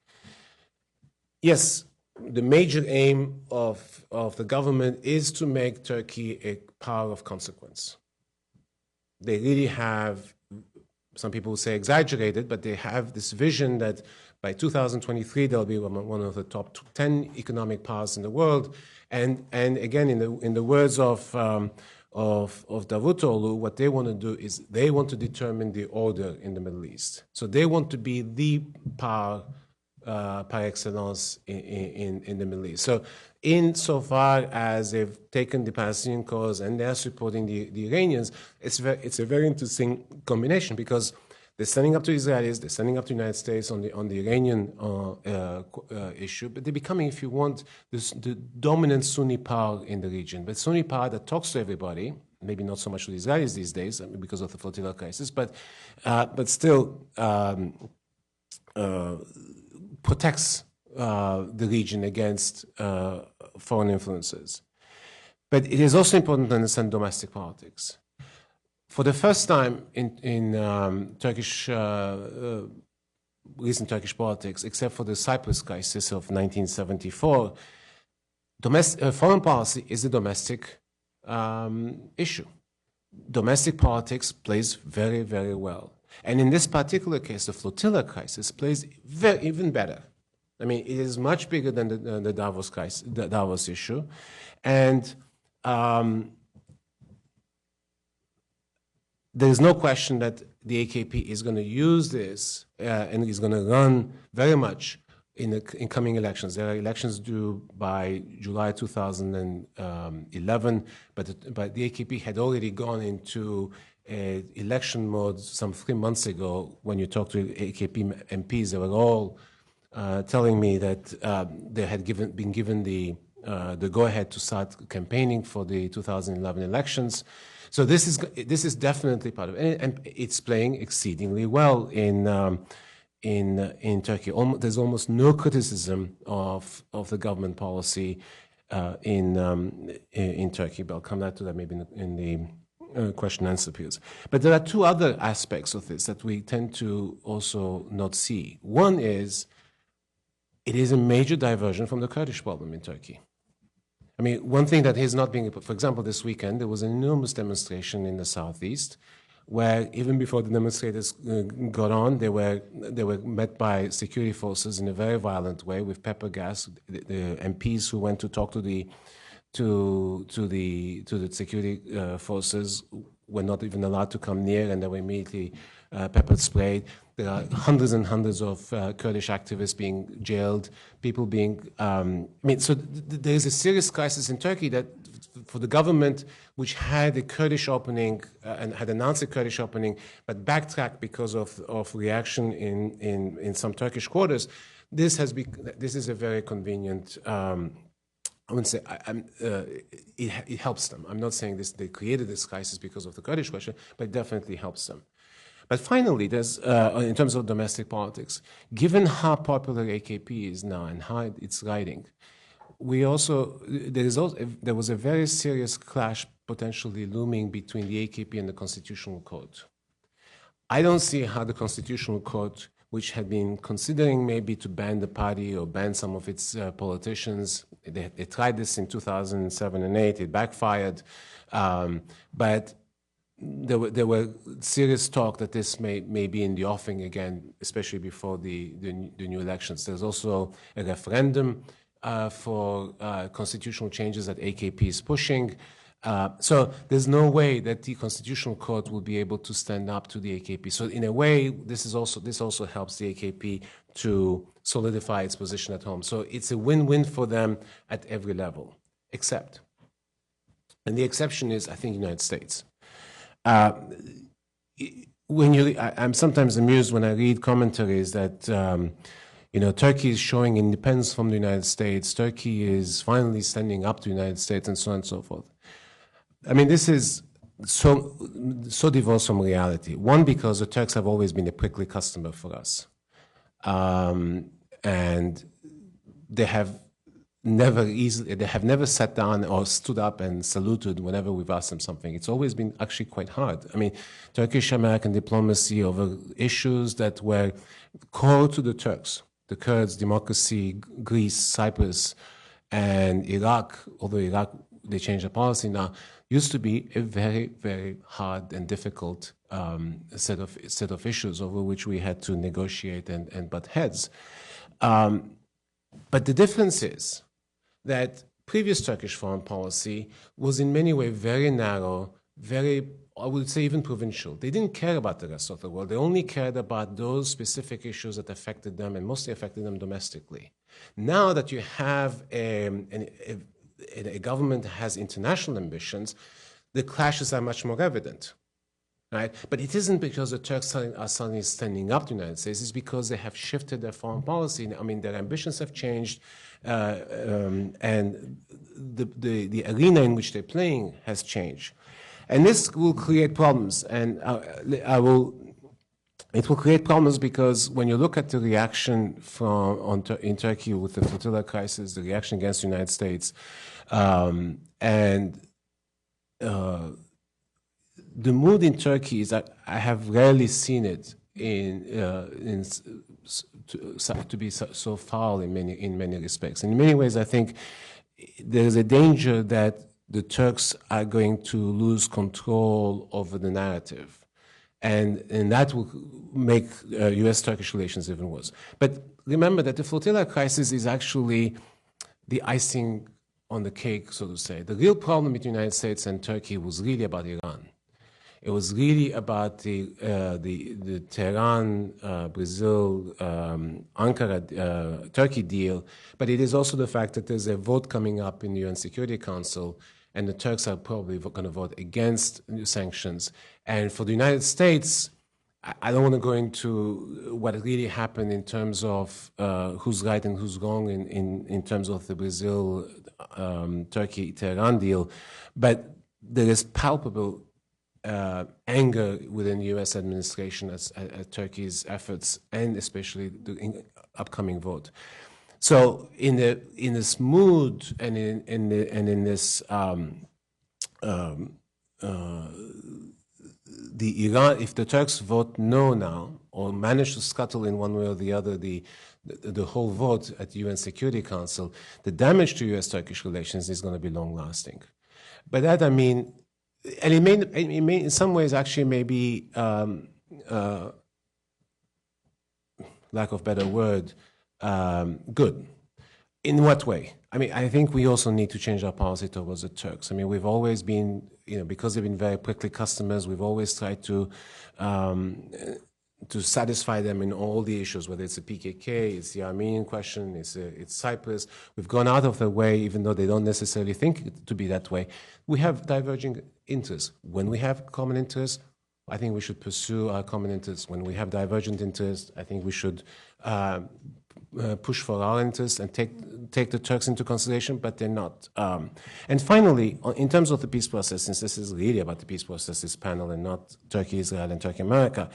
Yes, the major aim of the government is to make Turkey a power of consequence. They really have, some people say exaggerated, but they have this vision that by 2023 they'll be one of the top 10 economic powers in the world. And again, in the words of Davutoglu, what they want to do is they want to determine the order in the Middle East. So they want to be the power par excellence in the Middle East. So insofar as they've taken the Palestinian cause and they're supporting the Iranians, it's a very interesting combination, because they're standing up to Israelis, they're standing up to the United States on the Iranian issue, but they're becoming, if you want, the dominant Sunni power in the region. But Sunni power that talks to everybody, maybe not so much to the Israelis these days because of the flotilla crisis, but still protects the region against foreign influences. But it is also important to understand domestic politics. For the first time in recent Turkish politics, except for the Cyprus crisis of 1974, foreign policy is a domestic issue. Domestic politics plays very, very well. And in this particular case, the flotilla crisis plays even better. I mean, it is much bigger than the Davos crisis, the Davos issue, and there is no question that the AKP is going to use this and is going to run very much in coming elections. There are elections due by July 2011, but the AKP had already gone into election mode some 3 months ago. When you talk to AKP MPs, they were all telling me that they had been given the go-ahead to start campaigning for the 2011 elections. So this is definitely part of it, and it's playing exceedingly well in Turkey. There's almost no criticism of the government policy in Turkey. But I'll come back to that maybe in question answer periods. But there are two other aspects of this that we tend to also not see. One is it is a major diversion from the Kurdish problem in Turkey. I mean, one thing that is not being, for example, this weekend, there was an enormous demonstration in the southeast where even before the demonstrators got on, they were met by security forces in a very violent way with pepper gas. The MPs who went to talk to the security forces were not even allowed to come near, and they were immediately pepper sprayed. There are hundreds and hundreds of Kurdish activists being jailed, people being. So there is a serious crisis in Turkey that, for the government, which had a Kurdish opening and had announced a Kurdish opening, but backtracked because of reaction in some Turkish quarters. This is a very convenient. I wouldn't say it helps them. I'm not saying they created this crisis because of the Kurdish question, but it definitely helps them. But finally, there's in terms of domestic politics, given how popular AKP is now and how it's riding, there was a very serious clash potentially looming between the AKP and the Constitutional Court. I don't see how the Constitutional Court, which had been considering maybe to ban the party or ban some of its politicians. They tried this in 2007 and 2008. It backfired. But there were serious talk that this may be in the offing again, especially before the new elections. There's also a referendum for constitutional changes that AKP is pushing. So there's no way that the Constitutional Court will be able to stand up to the AKP. So in a way, this also helps the AKP to solidify its position at home. So it's a win-win for them at every level, except, and the exception is, I think, the United States. I'm sometimes amused when I read commentaries that Turkey is showing independence from the United States. Turkey is finally standing up to the United States, and so on and so forth. I mean, this is so divorced from reality. One, because the Turks have always been a prickly customer for us, and they have never sat down or stood up and saluted whenever we've asked them something. It's always been actually quite hard. I mean, Turkish-American diplomacy over issues that were core to the Turks, the Kurds, democracy, Greece, Cyprus, and Iraq, although Iraq, they changed their policy now, used to be a very, very hard and difficult set of issues over which we had to negotiate and butt heads. But the difference is that previous Turkish foreign policy was in many ways very narrow, very, I would say, even provincial. They didn't care about the rest of the world. They only cared about those specific issues that affected them and mostly affected them domestically. Now that you have a government that has international ambitions, the clashes are much more evident. Right? But it isn't because the Turks are suddenly standing up to the United States. It's because they have shifted their foreign policy. I mean, their ambitions have changed, and the arena in which they're playing has changed. And this will create problems. And it will create problems because when you look at the reaction in Turkey with the flotilla crisis, the reaction against the United States, the mood in Turkey is that I have rarely seen it to be so foul in many respects. In many ways, I think there is a danger that the Turks are going to lose control over the narrative, and that will make U.S.-Turkish relations even worse. But remember that the flotilla crisis is actually the icing on the cake, so to say. The real problem between the United States and Turkey was really about Iran. It was really about the Tehran, Brazil, Ankara, Turkey deal, but it is also the fact that there's a vote coming up in the UN Security Council, and the Turks are probably going to vote against sanctions. And for the United States, I don't want to go into what really happened in terms of who's right and who's wrong in terms of the Brazil, Turkey, Tehran deal, but there is palpable anger within the U.S. administration at Turkey's efforts, and especially the upcoming vote. So, in this mood and in this if the Turks vote no now, or manage to scuttle in one way or the other the whole vote at the UN Security Council, the damage to U.S.-Turkish relations is going to be long-lasting. By that I mean, and it may in some ways actually maybe, lack of better word, good. In what way? I mean, I think we also need to change our policy towards the Turks. I mean, we've always been, because they've been very quickly customers, we've always tried to satisfy them in all the issues, whether it's the PKK, it's the Armenian question, it's Cyprus. We've gone out of their way, even though they don't necessarily think it to be that way. We have diverging interests. When we have common interests, I think we should pursue our common interests. When we have divergent interests, I think we should push for our interests and take the Turks into consideration, but they're not. And finally, in terms of the peace process, since this is really about the peace process, this panel, and not Turkey, Israel, and Turkey, America,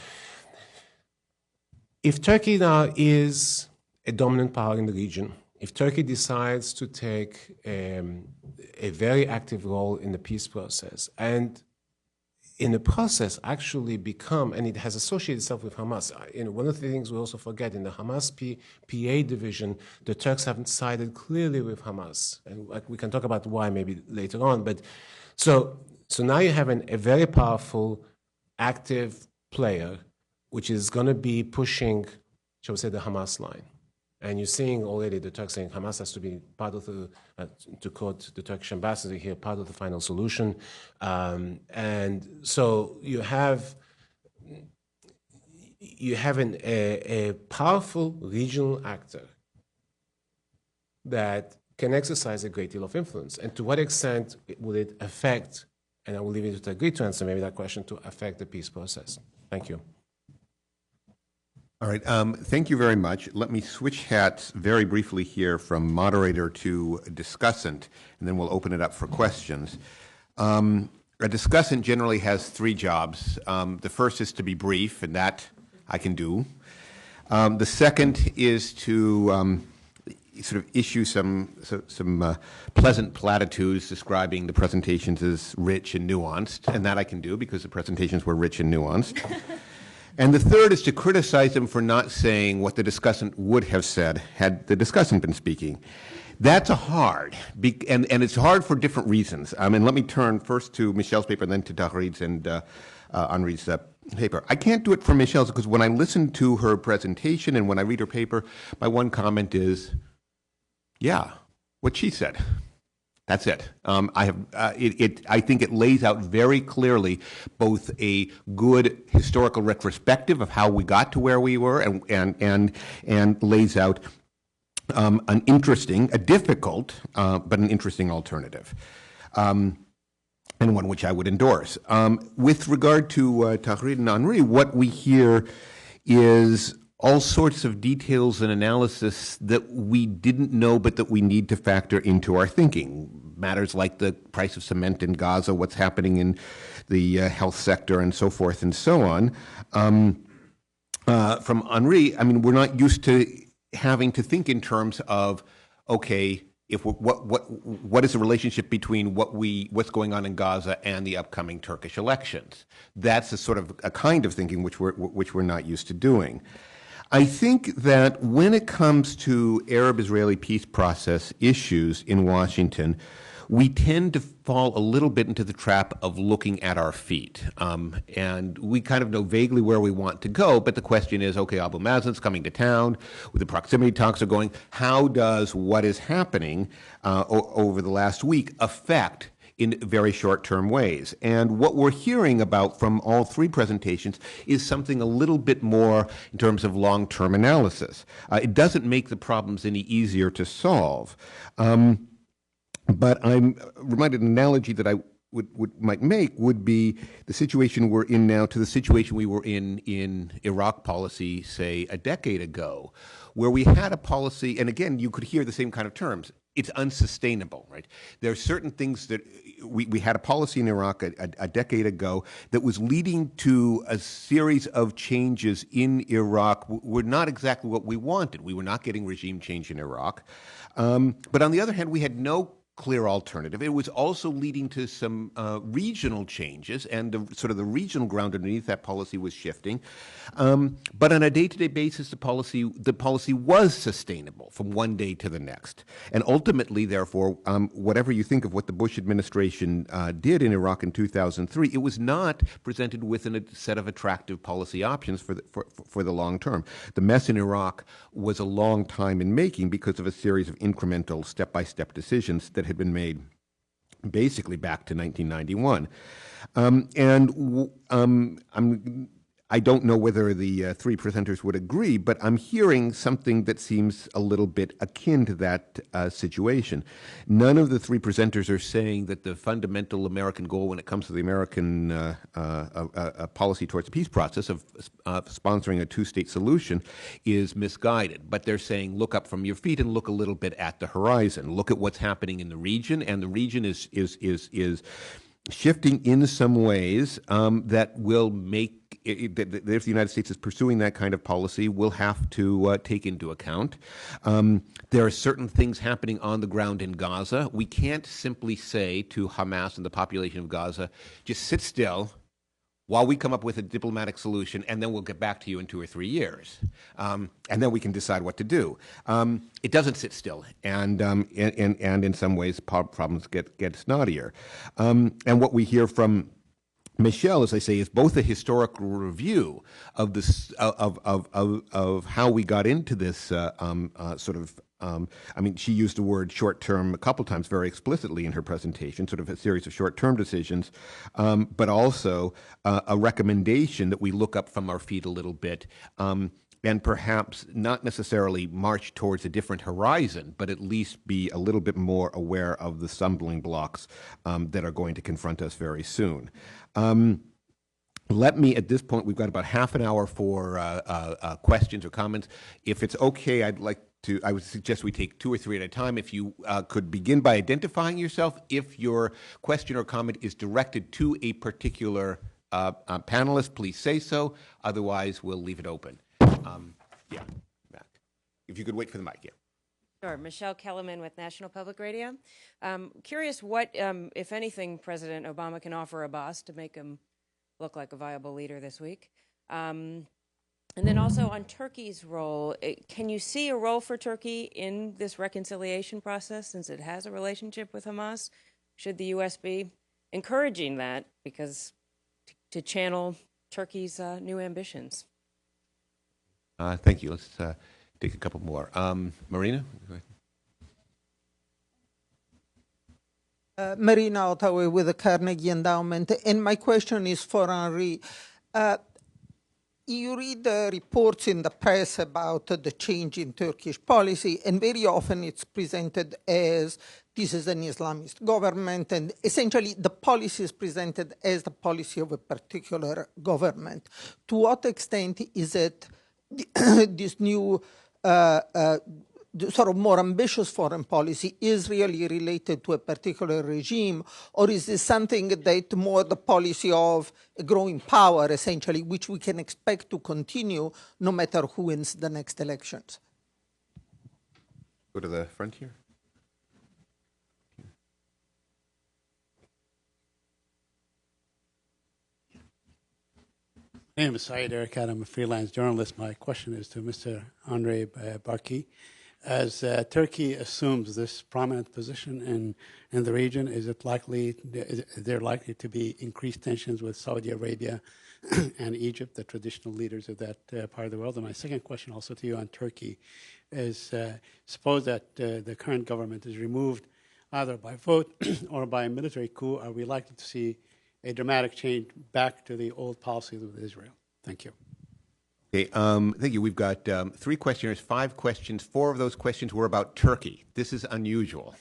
if Turkey now is a dominant power in the region, if Turkey decides to take a very active role in the peace process, and in the process actually become, and it has associated itself with Hamas. One of the things we also forget, in the Hamas PA division, the Turks haven't sided clearly with Hamas. And we can talk about why maybe later on. But so now you have a very powerful, active player, which is going to be pushing, shall we say, the Hamas line. And you're seeing already the Turks saying Hamas has to be part of the, to quote the Turkish ambassador here, part of the final solution. And so you have a powerful regional actor that can exercise a great deal of influence. And to what extent will it affect, and I will leave it to Tagrid to answer maybe that question, to affect the peace process? Thank you. All right, thank you very much. Let me switch hats very briefly here from moderator to discussant, and then we'll open it up for questions. A discussant generally has three jobs. The first is to be brief, and that I can do. The second is to sort of issue some pleasant platitudes describing the presentations as rich and nuanced, and that I can do because the presentations were rich and nuanced. And the third is to criticize them for not saying what the discussant would have said had the discussant been speaking. That's hard, and it's hard for different reasons. And let me turn first to Michelle's paper, and then to Tagrid's and Henri's paper. I can't do it for Michelle's because when I listen to her presentation and when I read her paper, my one comment is, yeah, what she said. That's it. I think it lays out very clearly both a good historical retrospective of how we got to where we were, and lays out a difficult but an interesting alternative, and one which I would endorse. With regard to Tagrid and Henri, what we hear is all sorts of details and analysis that we didn't know but that we need to factor into our thinking. Matters like the price of cement in Gaza, what's happening in the health sector, and so forth and so on. From Henri, I mean, we're not used to having to think in terms of, okay, what is the relationship between what's going on in Gaza and the upcoming Turkish elections? That's a kind of thinking which we're not used to doing. I think that when it comes to Arab-Israeli peace process issues in Washington, we tend to fall a little bit into the trap of looking at our feet. And we kind of know vaguely where we want to go, but the question is, okay, Abu Mazen's coming to town, the proximity talks are going, how does what is happening over the last week affect in very short-term ways? And what we're hearing about from all three presentations is something a little bit more in terms of long-term analysis. It doesn't make the problems any easier to solve. But I'm reminded an analogy that I might make would be the situation we're in now to the situation we were in Iraq policy, say, a decade ago, where we had a policy, and again, you could hear the same kind of terms. It's unsustainable, right? There are certain things that we had a policy in Iraq a decade ago that was leading to a series of changes in Iraq were not exactly what we wanted. We were not getting regime change in Iraq. But on the other hand, we had no clear alternative. It was also leading to some regional changes, and the regional ground underneath that policy was shifting. But on a day-to-day basis, the policy was sustainable from one day to the next. And ultimately, therefore, whatever you think of what the Bush administration did in Iraq in 2003, it was not presented with a set of attractive policy options for the long term. The mess in Iraq was a long time in making because of a series of incremental, step-by-step decisions that had been made basically back to 1991. I don't know whether the three presenters would agree, but I'm hearing something that seems a little bit akin to that situation. None of the three presenters are saying that the fundamental American goal when it comes to the American policy towards the peace process of sponsoring a two-state solution is misguided. But they're saying, look up from your feet and look a little bit at the horizon. Look at what's happening in the region, and the region is shifting in some ways that will make if the United States is pursuing that kind of policy, we'll have to take into account. There are certain things happening on the ground in Gaza. We can't simply say to Hamas and the population of Gaza, just sit still while we come up with a diplomatic solution, and then we'll get back to you in 2 or 3 years, and then we can decide what to do. It doesn't sit still, and in some ways problems get snottier. And what we hear from Michelle, as I say, is both a historical review of this of how we got into this she used the word short-term a couple times very explicitly in her presentation, sort of a series of short-term decisions, but also a recommendation that we look up from our feet a little bit, and perhaps not necessarily march towards a different horizon, but at least be a little bit more aware of the stumbling blocks that are going to confront us very soon. Let me, at this point, we've got about half an hour for questions or comments. If it's okay, I would suggest we take 2 or 3 at a time. If you could begin by identifying yourself, if your question or comment is directed to a particular panelist, please say so. Otherwise, we'll leave it open. Matt. If you could wait for the mic, yeah. Sure. Michelle Kellerman with National Public Radio. Curious what, if anything, President Obama can offer Abbas to make him look like a viable leader this week. And then also on Turkey's role, can you see a role for Turkey in this reconciliation process since it has a relationship with Hamas? Should the U.S. be encouraging that because to channel Turkey's new ambitions? Thank you. Let's take a couple more. Marina? Go ahead. Marina Ottaway with the Carnegie Endowment. And my question is for Henri. You read reports in the press about the change in Turkish policy, and very often it's presented as this is an Islamist government, and essentially the policy is presented as the policy of a particular government. To what extent is it this new sort of more ambitious foreign policy is really related to a particular regime, or is this something that more the policy of a growing power, essentially, which we can expect to continue no matter who wins the next elections? Go to the front here. My name is Saeed Erekat. I'm a freelance journalist. My question is to Mr. Andre Barki. As Turkey assumes this prominent position in the region, is there likely to be increased tensions with Saudi Arabia and Egypt, the traditional leaders of that part of the world? And my second question also to you on Turkey is, suppose that the current government is removed either by vote or by a military coup, are we likely to see a dramatic change back to the old policy with Israel? Thank you. Okay, thank you. We've got 3 questioners, 5 questions. 4 of those questions were about Turkey. This is unusual.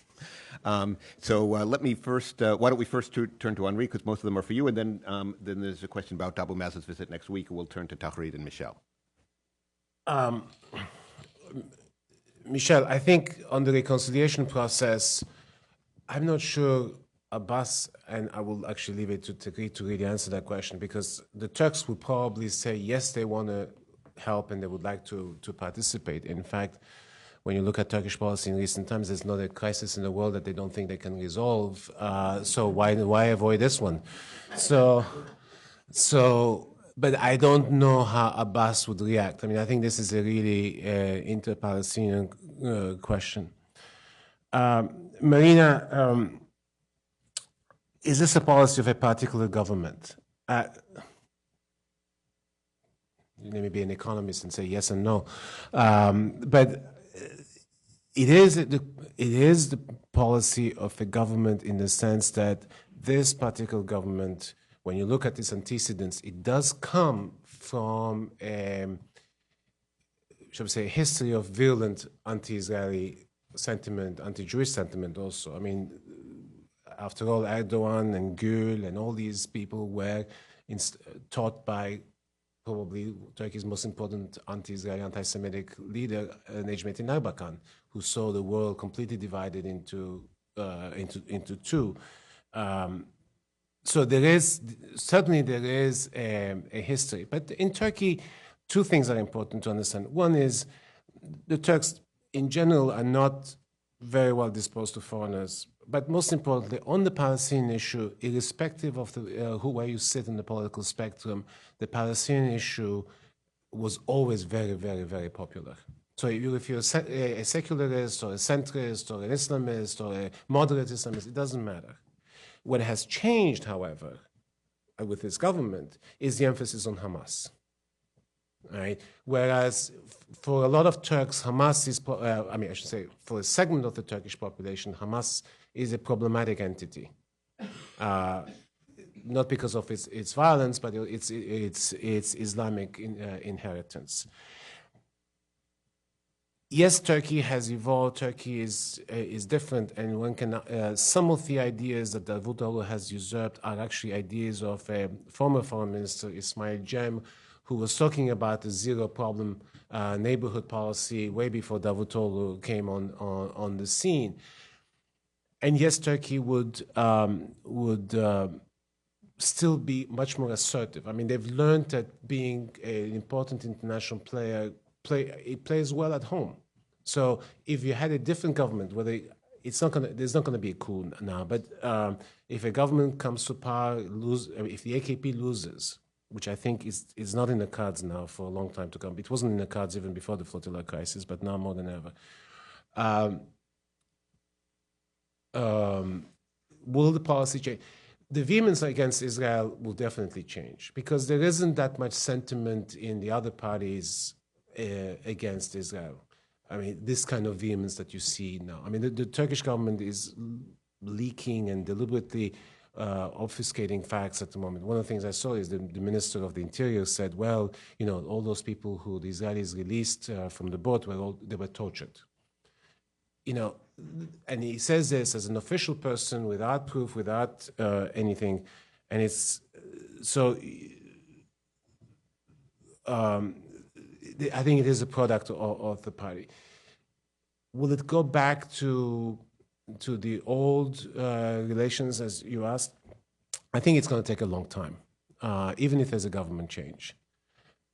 Let me first, why don't we first turn to Henri, because most of them are for you, and then there's a question about Abu Mazen's visit next week, and we'll turn to Tahrid and Michelle. Michelle, I think on the reconciliation process, I'm not sure Abbas, and I will actually leave it to Tahrid to really answer that question, because the Turks would probably say, yes, they want to help and they would like to participate. In fact, when you look at Turkish policy in recent times, there's not a crisis in the world that they don't think they can resolve. So why avoid this one? But I don't know how Abbas would react. I mean, I think this is a really inter-Palestinian question. Marina, is this a policy of a particular government? You may be an economist and say yes and no, but it is the policy of a government in the sense that this particular government, when you look at its antecedents, it does come from shall we say, a history of virulent anti-Israeli sentiment, anti-Jewish sentiment also. I mean, after all, Erdogan and Gül and all these people were taught by probably Turkey's most important anti-Israeli, anti-Semitic leader, Necmettin Erbakan, who saw the world completely divided into two. So there is a history. But in Turkey, two things are important to understand. One is the Turks in general are not very well disposed to foreigners. But most importantly, on the Palestinian issue, irrespective of where you sit in the political spectrum, the Palestinian issue was always very, very, very popular. So if you're a secularist or a centrist or an Islamist or a moderate Islamist, it doesn't matter. What has changed, however, with this government is the emphasis on Hamas. Right? Whereas for a lot of Turks, Hamas is, I should say, for a segment of the Turkish population, Hamas is a problematic entity. Not because of its violence, but its Islamic inheritance. Yes, Turkey has evolved. Turkey is different, and one can. Some of the ideas that Davutoglu has usurped are actually ideas of a former foreign minister, Ismail Cem, who was talking about the zero-problem neighborhood policy way before Davutoglu came on the scene. And yes, Turkey would still be much more assertive. I mean, they've learned that being an important international player, it plays well at home. So if you had a different government, there's not going to be a coup now, but if a government comes to power, if the AKP loses, which I think is not in the cards now for a long time to come. It wasn't in the cards even before the flotilla crisis, but now more than ever. Will the policy change? The vehemence against Israel will definitely change because there isn't that much sentiment in the other parties against Israel. I mean, this kind of vehemence that you see now. I mean, the Turkish government is leaking and deliberately obfuscating facts at the moment. One of the things I saw is the Minister of the Interior said, well, all those people who the Israelis released from the boat, they were tortured. And he says this as an official person without proof, without anything. And it's so I think it is a product of the party. Will it go back to the old relations, as you asked? I think it's going to take a long time, even if there's a government change.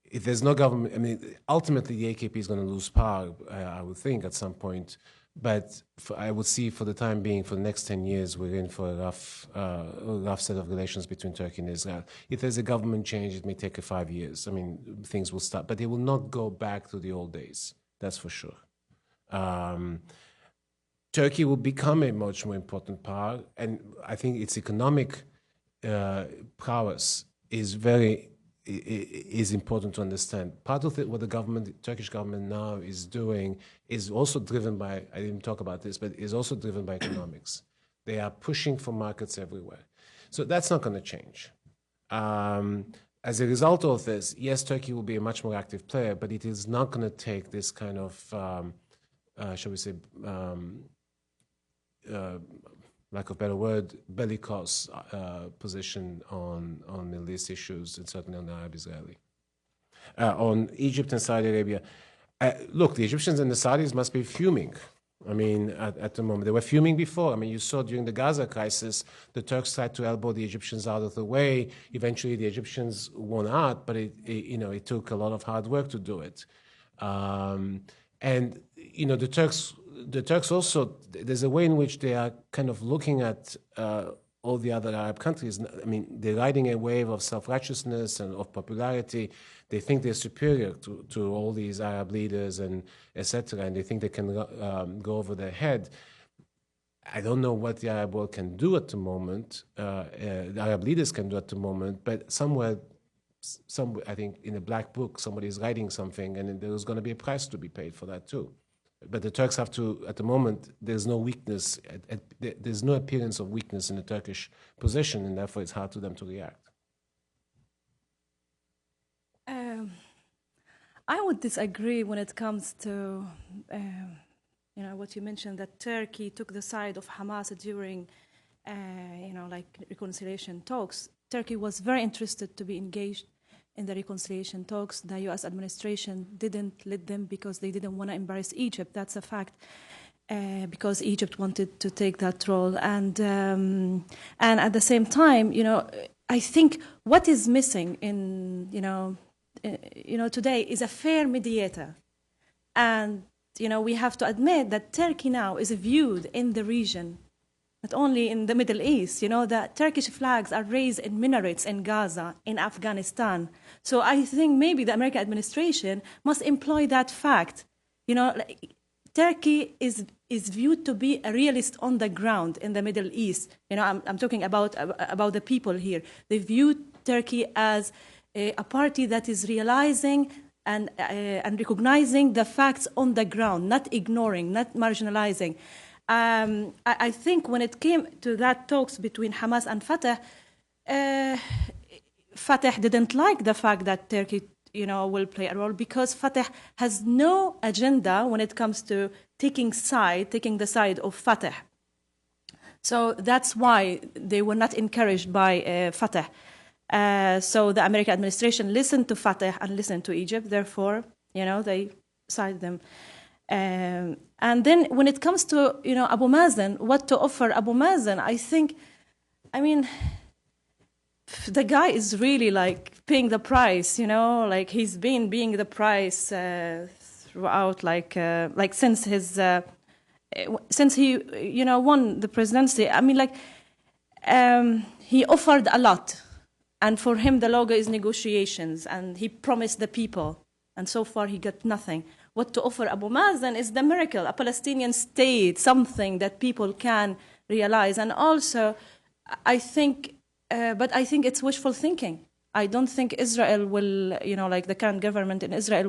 If there's no government, I mean, ultimately the AKP is going to lose power, I would think, at some point. But I would see for the time being, for the next 10 years, we're in for a rough set of relations between Turkey and Israel. If there's a government change, it may take 5 years. I mean, things will start, but they will not go back to the old days. That's for sure. Turkey will become a much more important power, and I think its economic prowess is important to understand. Part of what the Turkish government now is doing is also driven by, I didn't talk about this, but is also driven by economics. They are pushing for markets everywhere. So that's not going to change. As a result of this, yes, Turkey will be a much more active player, but it is not going to take this kind of, shall we say, lack of a better word, bellicose position on Middle East issues, and certainly on Arab-Israeli. On Egypt and Saudi Arabia, look, the Egyptians and the Saudis must be fuming. I mean, at the moment. They were fuming before. I mean, you saw during the Gaza crisis, the Turks tried to elbow the Egyptians out of the way. Eventually, the Egyptians won out, but it took a lot of hard work to do it. And the Turks also, there's a way in which they are kind of looking at all the other Arab countries. I mean, they're riding a wave of self-righteousness and of popularity. They think they're superior to all these Arab leaders and etc. And they think they can go over their head. I don't know what the Arab world can do at the moment, the Arab leaders can do at the moment, but somewhere, I think in a black book, somebody is writing something, and there's going to be a price to be paid for that too. But the Turks have to, at the moment, there's no weakness, there's no appearance of weakness in the Turkish position, and therefore it's hard for them to react. I would disagree when it comes to what you mentioned, that Turkey took the side of Hamas during, reconciliation talks. Turkey was very interested to be engaged in the reconciliation talks. The U.S. administration didn't let them because they didn't want to embarrass Egypt. That's a fact, because Egypt wanted to take that role. And at the same time, I think what is missing in, today is a fair mediator. And we have to admit that Turkey now is viewed in the region, not only in the Middle East. The Turkish flags are raised in minarets in Gaza, in Afghanistan. So I think maybe the American administration must employ that fact. Turkey is viewed to be a realist on the ground in the Middle East. I'm talking about the people here. They view Turkey as a party that is realizing and recognizing the facts on the ground, not ignoring, not marginalizing. I think when it came to that talks between Hamas and Fatah, Fatah didn't like the fact that Turkey, will play a role, because Fatah has no agenda when it comes to taking the side of Fatah. So that's why they were not encouraged by Fatah. So the American administration listened to Fatah and listened to Egypt. Therefore, they sided them. And then when it comes to, Abu Mazen, what to offer Abu Mazen, the guy is really paying the price, he's been paying the price throughout, since since he, won the presidency. He offered a lot. And for him, the logo is negotiations, and he promised the people. And so far, he got nothing. What to offer Abu Mazen is the miracle, a Palestinian state, something that people can realize. And also, I think it's wishful thinking. I don't think Israel will, the current government in Israel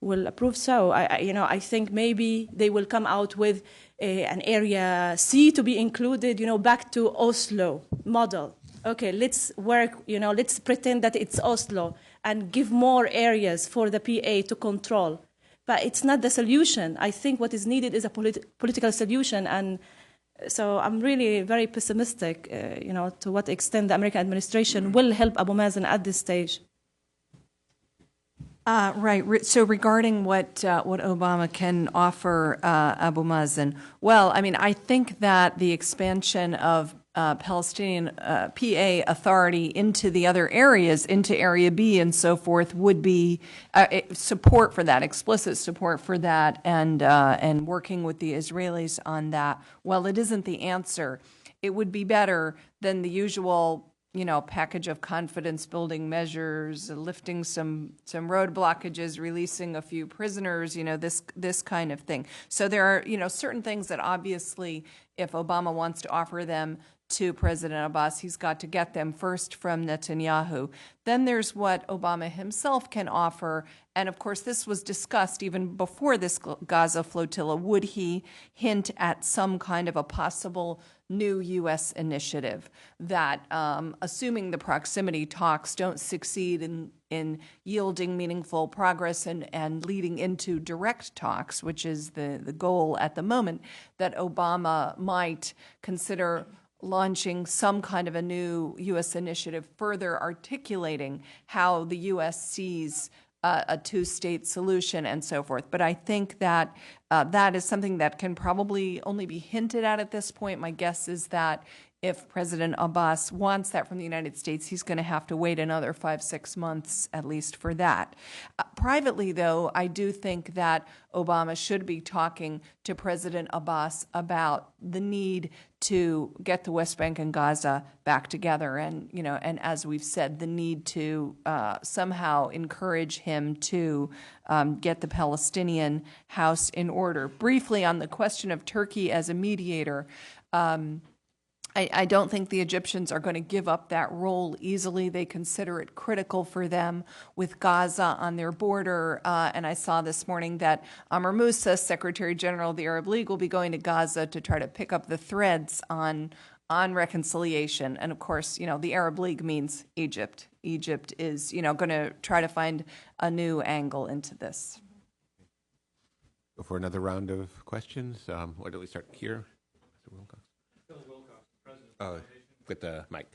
will approve so. I think maybe they will come out with an Area C to be included, back to Oslo model. Okay, let's work, let's pretend that it's Oslo and give more areas for the PA to control. But it's not the solution. I think what is needed is a political solution. And so I'm really very pessimistic, to what extent the American administration will help Abu Mazen at this stage. Right. So regarding what Obama can offer Abu Mazen, well, I think that the expansion of Palestinian PA authority into the other areas, into Area B and so forth, would be support for that, explicit support for that, and working with the Israelis on that. Well, it isn't the answer. It would be better than the usual, package of confidence-building measures, lifting some road blockages, releasing a few prisoners, this kind of thing. So there are, certain things that obviously, if Obama wants to offer them to President Abbas, he's got to get them first from Netanyahu. Then there's what Obama himself can offer. And of course, this was discussed even before this Gaza flotilla. Would he hint at some kind of a possible new U.S. initiative that, assuming the proximity talks don't succeed in yielding meaningful progress and leading into direct talks, which is the goal at the moment, that Obama might consider launching some kind of a new U.S. initiative further articulating how the U.S. sees a two-state solution and so forth. But I think that that is something that can probably only be hinted at this point. My guess is that if President Abbas wants that from the United States, he's going to have to wait another 5-6 months at least for that. Privately, though, I do think that Obama should be talking to President Abbas about the need to get the West Bank and Gaza back together, and and as we've said, the need to somehow encourage him to get the Palestinian house in order. Briefly, on the question of Turkey as a mediator. I don't think the Egyptians are going to give up that role easily. They consider it critical for them with Gaza on their border. And I saw this morning that Amr Moussa, Secretary General of the Arab League, will be going to Gaza to try to pick up the threads on reconciliation. And of course, the Arab League means Egypt. Egypt is, going to try to find a new angle into this. Go for another round of questions. Why don't we start here? Mr. Wilcox. With the mic.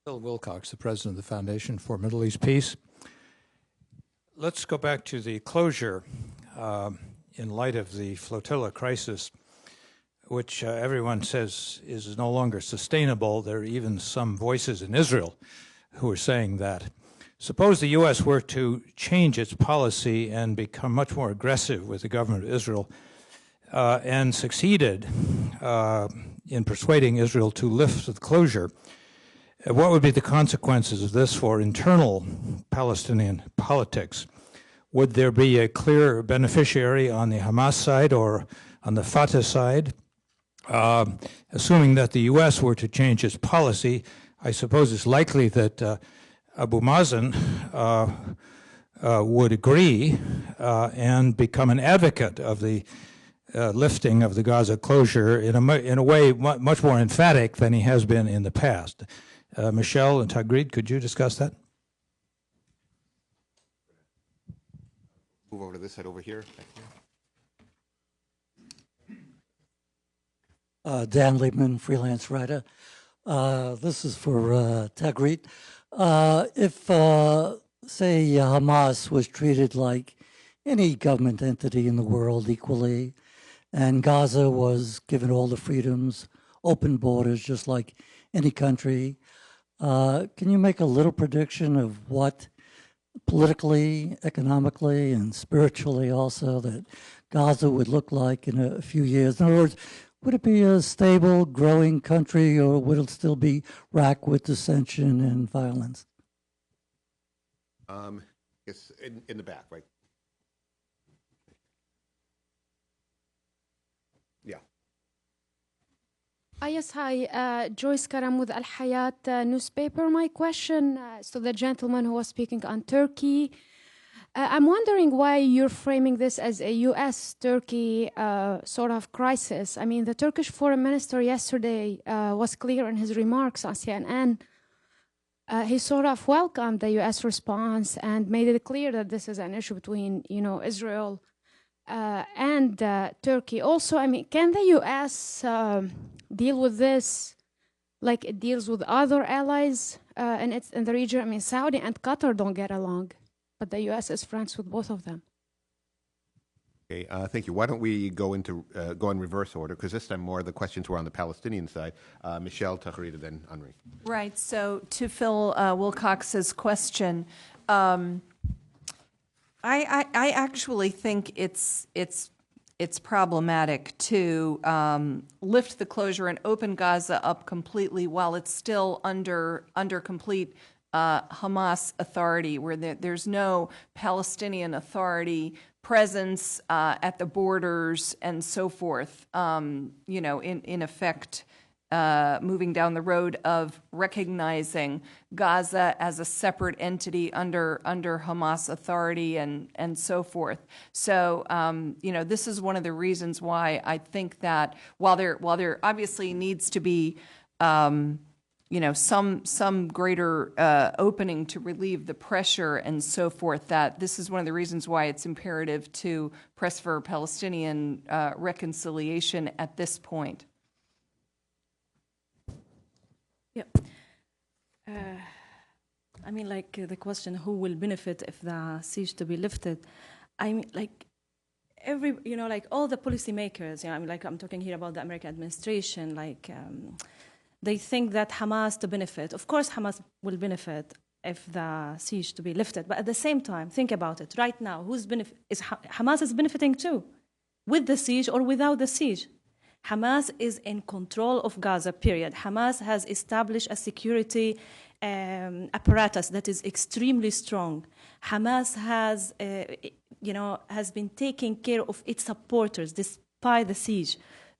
Bill Wilcox, the president of the Foundation for Middle East Peace. Let's go back to the closure in light of the flotilla crisis, which everyone says is no longer sustainable. There are even some voices in Israel who are saying that. Suppose the U.S. were to change its policy and become much more aggressive with the government of Israel and succeeded in persuading Israel to lift the closure. What would be the consequences of this for internal Palestinian politics? Would there be a clear beneficiary on the Hamas side or on the Fatah side? Assuming that the U.S. were to change its policy, I suppose it's likely that Abu Mazen would agree and become an advocate of the lifting of the Gaza closure in a way much more emphatic than he has been in the past. Michelle and Tagreed, could you discuss that? Move over to this side over here. Dan Liebman, freelance writer. This is for Tagreed. If, say, Hamas was treated like any government entity in the world equally, and Gaza was given all the freedoms, open borders, just like any country. Can you make a little prediction of what politically, economically, and spiritually also that Gaza would look like in a few years? In other words, would it be a stable, growing country, or would it still be racked with dissension and violence? It's in the back, right? Yeah. Yes, hi. Joyce Karam with Al Hayat newspaper. My question is to the gentleman who was speaking on Turkey. I'm wondering why you're framing this as a U.S.-Turkey sort of crisis. I mean, the Turkish foreign minister yesterday was clear in his remarks on CNN. He sort of welcomed the U.S. response and made it clear that this is an issue between, Israel and Turkey. Also, I mean, can the U.S. deal with this like it deals with other allies in the region? I mean, Saudi and Qatar don't get along, but the U.S. is friends with both of them. Okay, thank you. Why don't we go in reverse order, because this time more of the questions were on the Palestinian side. Michelle, Tagreed, and then Henri. Right. So to Phil Wilcox's question, I actually think it's problematic to lift the closure and open Gaza up completely while it's still under complete Hamas authority, where there's no Palestinian authority presence at the borders and so forth. In effect, moving down the road of recognizing Gaza as a separate entity under Hamas authority and so forth. So, this is one of the reasons why I think that while there obviously needs to be some greater opening to relieve the pressure and so forth, that this is one of the reasons why it's imperative to press for Palestinian reconciliation at this point. Yep. I mean, the question, who will benefit if the siege to be lifted? I mean, all the policymakers, I'm talking here about the American administration, they think that Hamas to benefit. Of course, Hamas will benefit if the siege to be lifted. But at the same time, think about it. Right now, Hamas is benefiting too, with the siege or without the siege. Hamas is in control of Gaza, period. Hamas has established a security apparatus that is extremely strong. Hamas has, has been taking care of its supporters despite the siege.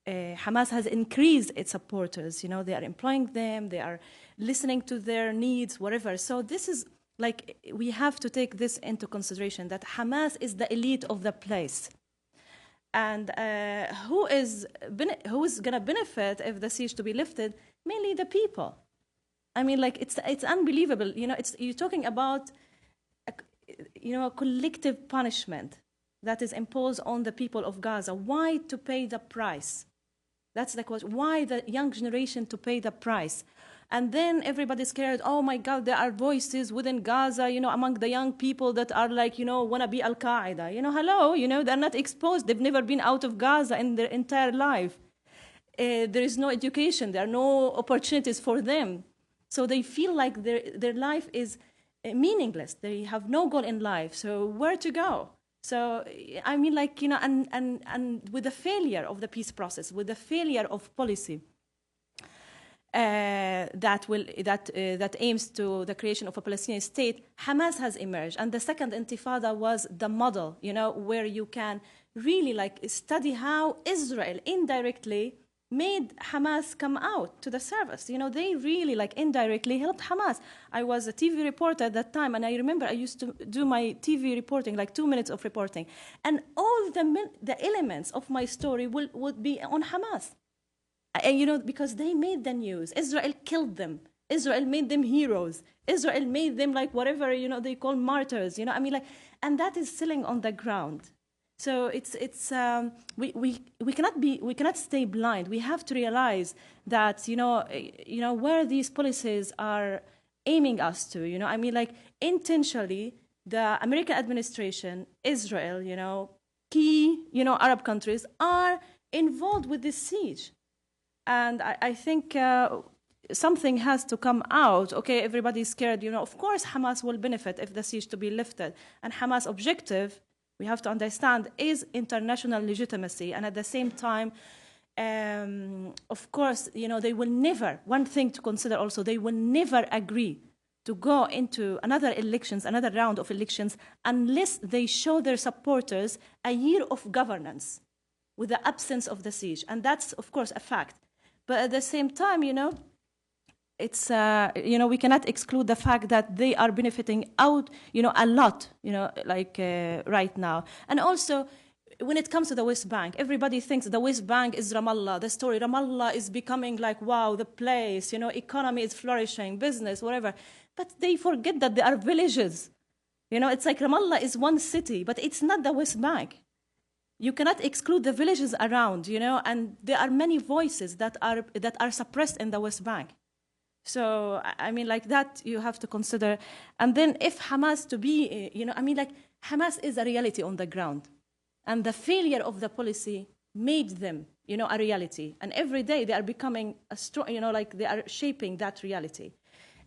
Hamas has increased its supporters. They are employing them, they are listening to their needs, whatever. So this is like, we have to take this into consideration, that Hamas is the elite of the place. And who is going to benefit if the siege to be lifted? Mainly the people. I mean, like, it's unbelievable. You're talking about a collective punishment that is imposed on the people of Gaza. Why to pay the price? That's the question. Why the young generation to pay the price? And then everybody's scared. Oh my God, there are voices within Gaza, among the young people that are like, want to be al-Qaeda. Hello, they're not exposed. They've never been out of Gaza in their entire life. There is no education. There are no opportunities for them. So they feel like their life is meaningless. They have no goal in life. So where to go? So, I mean, like, and with the failure of the peace process, with the failure of policy, that aims to the creation of a Palestinian state, Hamas has emerged. And the second intifada was the model, where you can really study how Israel indirectly made Hamas come out to the surface. They really indirectly helped Hamas. I was a TV reporter at that time, and I remember I used to do my TV reporting, 2 minutes of reporting. And all the elements of my story would be on Hamas. Because they made the news. Israel killed them. Israel made them heroes. Israel made them whatever, they call martyrs. And that is still on the ground. So we cannot stay blind. We have to realize that where these policies are aiming us to. Intentionally, the American administration, Israel, key Arab countries are involved with this siege. And I think something has to come out. Okay, everybody's scared. Of course, Hamas will benefit if the siege to be lifted. And Hamas' objective, we have to understand, is international legitimacy. And at the same time, of course, they will never, one thing to consider also, they will never agree to go into another round of elections, unless they show their supporters a year of governance with the absence of the siege. And that's, of course, a fact. But at the same time, it's, we cannot exclude the fact that they are benefiting out, a lot, right now. And also, when it comes to the West Bank, everybody thinks the West Bank is Ramallah. The story, Ramallah is becoming wow, the place, economy is flourishing, business, whatever. But they forget that there are villages. It's like Ramallah is one city, but it's not the West Bank. You cannot exclude the villages around, and there are many voices that are suppressed in the West Bank. So, that you have to consider. And then if Hamas to be, Hamas is a reality on the ground. And the failure of the policy made them, a reality. And every day they are becoming a strong, they are shaping that reality.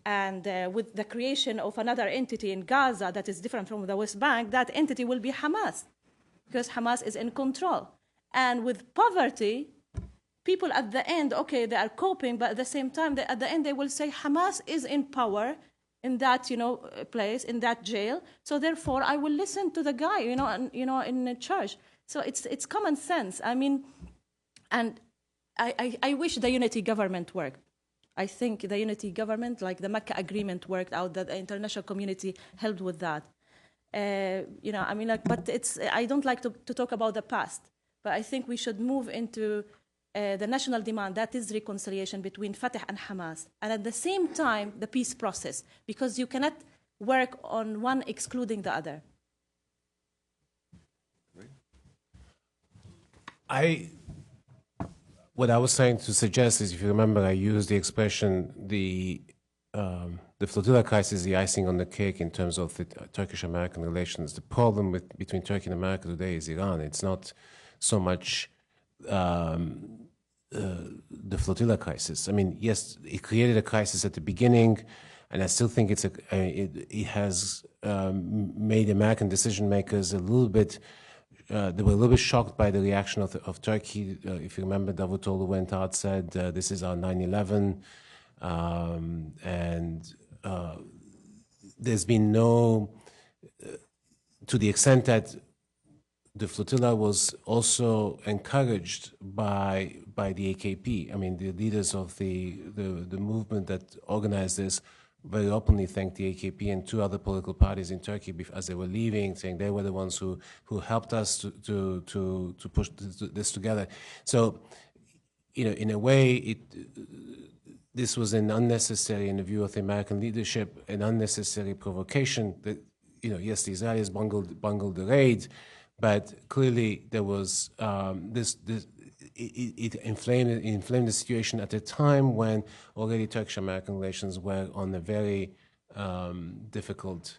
And with the creation of another entity in Gaza that is different from the West Bank, that entity will be Hamas, because Hamas is in control. And with poverty, people at the end, okay, they are coping, but at the same time, at the end, they will say Hamas is in power in that, place, in that jail. So therefore, I will listen to the guy, in the church. So it's common sense. And I wish the unity government worked. I think the unity government, the Mecca agreement, worked out, that the international community helped with that. But I don't like to talk about the past, but I think we should move into the national demand, that is reconciliation between Fatah and Hamas, and at the same time, the peace process, because you cannot work on one excluding the other. What I was trying to suggest is, if you remember, I used the expression, the flotilla crisis is the icing on the cake in terms of the Turkish-American relations. The problem between Turkey and America today is Iran. It's not so much the flotilla crisis. I mean, yes, it created a crisis at the beginning, and I still think it has made American decision makers a little bit. They were a little bit shocked by the reaction of Turkey. If you remember, Davutoglu went out, said, "This is our 9/11," and there's been no, to the extent that the flotilla was also encouraged by the AKP. I mean, the leaders of the movement that organized this very openly thanked the AKP and two other political parties in Turkey as they were leaving, saying they were the ones who helped us to push this together. So, in a way, this was an unnecessary, in the view of the American leadership, an unnecessary provocation. That, yes, the Israelis bungled the raid, but clearly there was it inflamed the situation at a time when already Turkish-American relations were on a very difficult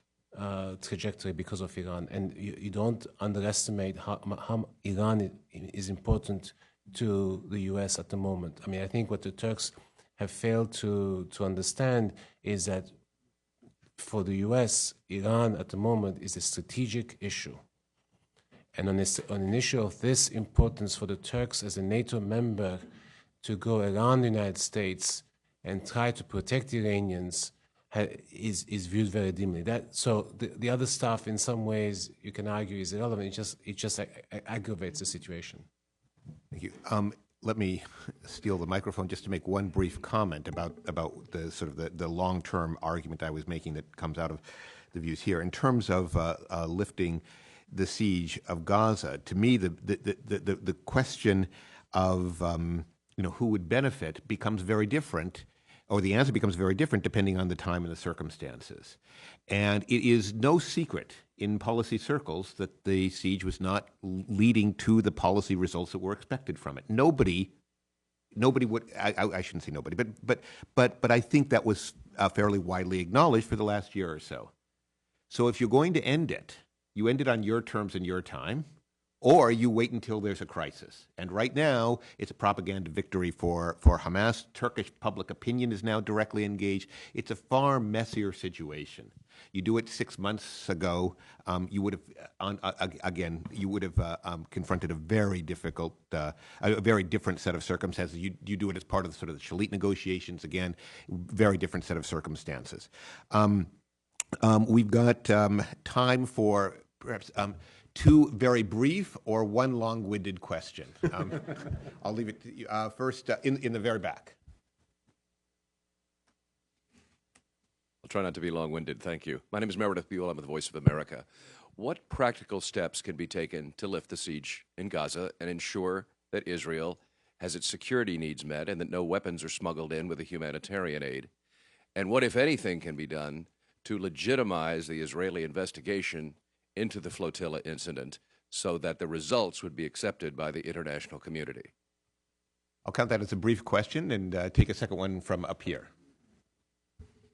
trajectory because of Iran. And you don't underestimate how Iran is important to the U.S. at the moment. I mean, I think what the Turks have failed to understand is that for the U.S., Iran at the moment is a strategic issue. And on an issue of this importance for the Turks as a NATO member to go around the United States and try to protect the Iranians is viewed very dimly. So the other stuff, in some ways, you can argue is irrelevant. It just aggravates the situation. Thank you. Let me steal the microphone just to make one brief comment about the sort of the long-term argument I was making that comes out of the views here. In terms of lifting the siege of Gaza, to me, the question of who would benefit becomes very different, or the answer becomes very different depending on the time and the circumstances. And it is no secret in policy circles that the siege was not leading to the policy results that were expected from it. Nobody would. I shouldn't say nobody, but I think that was fairly widely acknowledged for the last year or so. So if you're going to end it, you end it on your terms and your time, or you wait until there's a crisis. And right now, it's a propaganda victory for Hamas. Turkish public opinion is now directly engaged. It's a far messier situation. You do it 6 months ago, you would have confronted a very difficult, a very different set of circumstances. You do it as part of the sort of the Shalit negotiations. Again, very different set of circumstances. We've got time for perhaps two very brief or one long-winded question. I'll leave it to you. First, in the very back. I'll try not to be long-winded, thank you. My name is Meredith Buell, I'm with the Voice of America. What practical steps can be taken to lift the siege in Gaza and ensure that Israel has its security needs met and that no weapons are smuggled in with the humanitarian aid? And what, if anything, can be done to legitimize the Israeli investigation into the flotilla incident so that the results would be accepted by the international community? I'll count that as a brief question and take a second one from up here.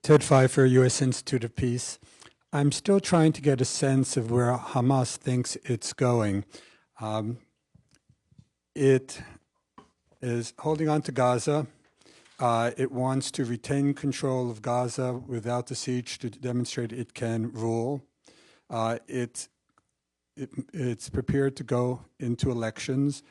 Ted Pfeiffer, U.S. Institute of Peace. I'm still trying to get a sense of where Hamas thinks it's going. It is holding on to Gaza. It wants to retain control of Gaza without the siege to demonstrate it can rule. It's prepared to go into elections.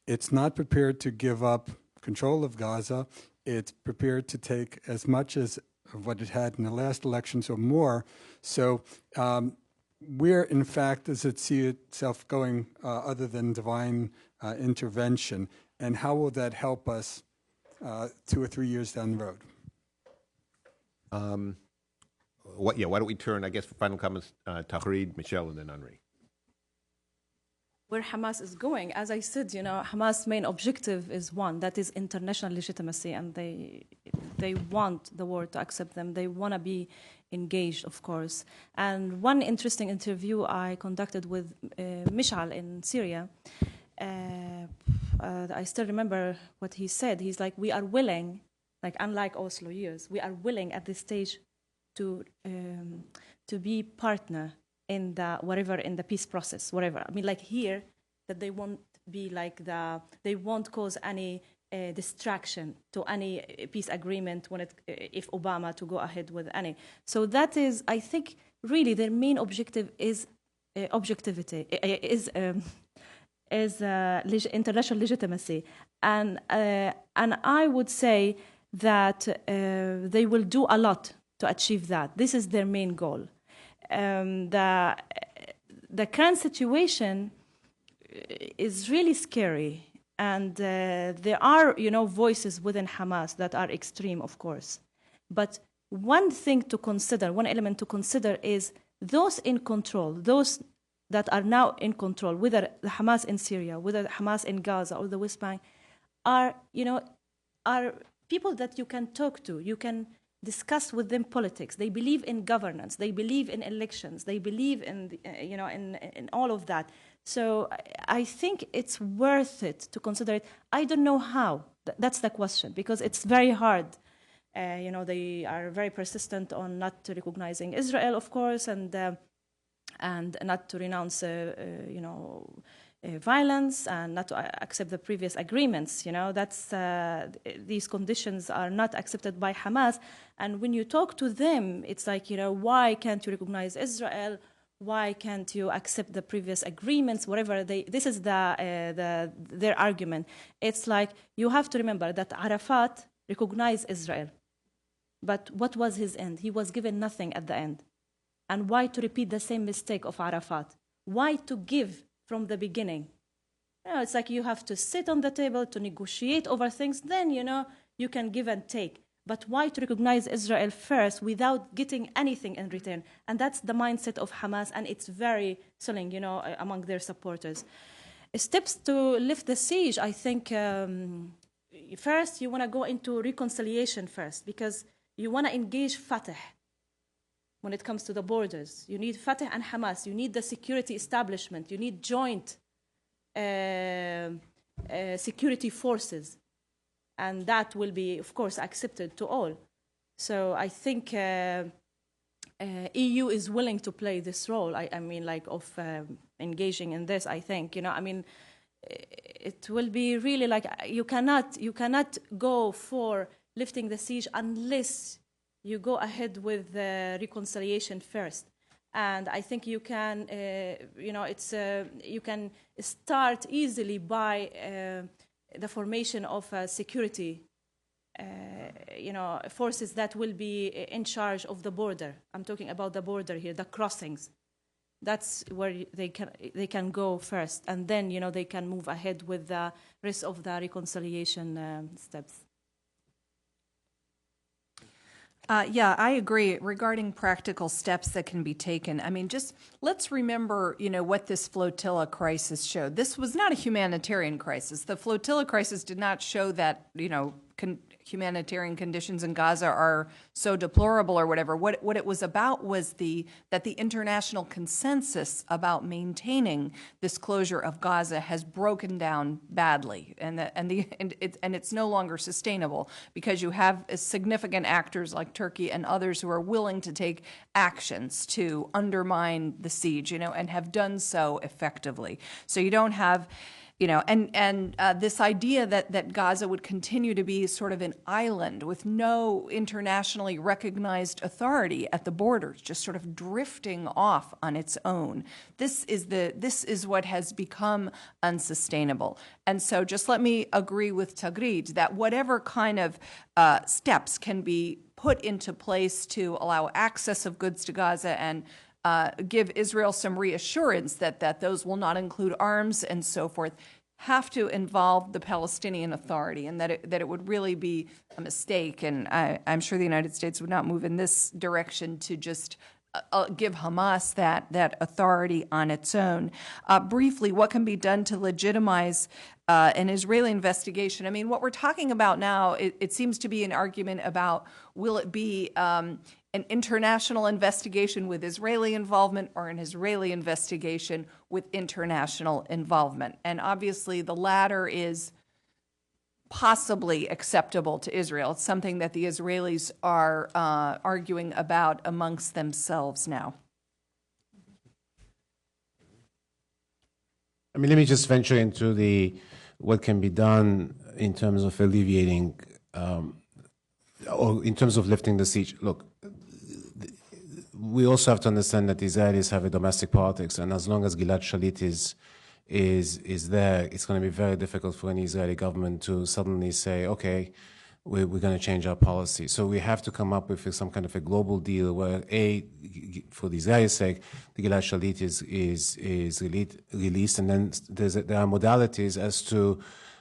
It's not prepared to give up control of Gaza. It's prepared to take as much as what it had in the last elections or more. So where, in fact, does it see itself going other than divine intervention? And how will that help us 2 or 3 years down the road? Why don't we turn, I guess, for final comments, Tahrid, Michelle, and then Henri. Where Hamas is going, as I said, Hamas' main objective is one, that is international legitimacy, and they want the world to accept them. They want to be engaged, of course. And one interesting interview I conducted with Mishal in Syria, I still remember what he said. He's like, we are willing, like unlike Oslo years, we are willing at this stage to be partner in the peace process, whatever. I mean, like here, that they won't be like they won't cause any distraction to any peace agreement if Obama to go ahead with any. So that is, I think, really their main objective is objectivity, is international legitimacy, and I would say that they will do a lot to achieve that. This is their main goal. The current situation is really scary. And there are, voices within Hamas that are extreme, of course. But one thing to consider, one element to consider is those in control, those that are now in control, whether the Hamas in Syria, whether the Hamas in Gaza or the West Bank, are people that you can talk to. You can discuss with them politics. They believe in governance. They believe in elections. They believe in, in all of that. So I think it's worth it to consider it. I don't know how. That's the question, because it's very hard. They are very persistent on not recognizing Israel, of course, and not to renounce, violence, and not to accept the previous agreements. These conditions are not accepted by Hamas. And when you talk to them, it's like, why can't you recognize Israel? Why can't you accept the previous agreements? Whatever this is their argument. It's like, you have to remember that Arafat recognized Israel, but what was his end? He was given nothing at the end. And why to repeat the same mistake of Arafat? Why to give from the beginning? It's like you have to sit on the table to negotiate over things. Then you can give and take. But why to recognize Israel first without getting anything in return? And that's the mindset of Hamas, and it's very selling, among their supporters. Steps to lift the siege, I think, first you want to go into reconciliation first, because you want to engage Fatah when it comes to the borders. You need Fatah and Hamas. You need the security establishment. You need joint security forces. And that will be, of course, accepted to all. So I think EU is willing to play this role. I mean, of engaging in this. I think, it will be really like you cannot go for lifting the siege unless you go ahead with the reconciliation first. And I think you can, you can start easily by the formation of security, forces that will be in charge of the border. I'm talking about the border here, the crossings. That's where they can go first, and then they can move ahead with the rest of the reconciliation steps. Yeah, I agree regarding practical steps that can be taken. I mean, just let's remember, what this flotilla crisis showed. This was not a humanitarian crisis. The flotilla crisis did not show that, humanitarian conditions in Gaza are so deplorable or whatever. What it was about was that the international consensus about maintaining this closure of Gaza has broken down badly, and it's no longer sustainable, because you have significant actors like Turkey and others who are willing to take actions to undermine the siege, and have done so effectively. So you don't have this idea that Gaza would continue to be sort of an island with no internationally recognized authority at the borders, just sort of drifting off on its own. This is what has become unsustainable. And so just let me agree with Tagreed that whatever kind of steps can be put into place to allow access of goods to Gaza and give Israel some reassurance that those will not include arms and so forth, have to involve the Palestinian Authority, and that it would really be a mistake, and I'm sure the United States would not move in this direction to just give Hamas that authority on its own. Briefly, what can be done to legitimize an Israeli investigation? I mean, what we're talking about now, it seems to be an argument about, will it be an international investigation with Israeli involvement or an Israeli investigation with international involvement? And obviously the latter is possibly acceptable to Israel. It's something that the Israelis are arguing about amongst themselves now. I mean, let me just venture into what can be done in terms of alleviating, or in terms of lifting the siege. Look, we also have to understand that the Israelis have a domestic politics, and as long as Gilad Shalit is there, it's going to be very difficult for any Israeli government to suddenly say, okay, we're going to change our policy. So we have to come up with some kind of a global deal where, for the Israeli sake, the Gilad Shalit is released, and then there are modalities as to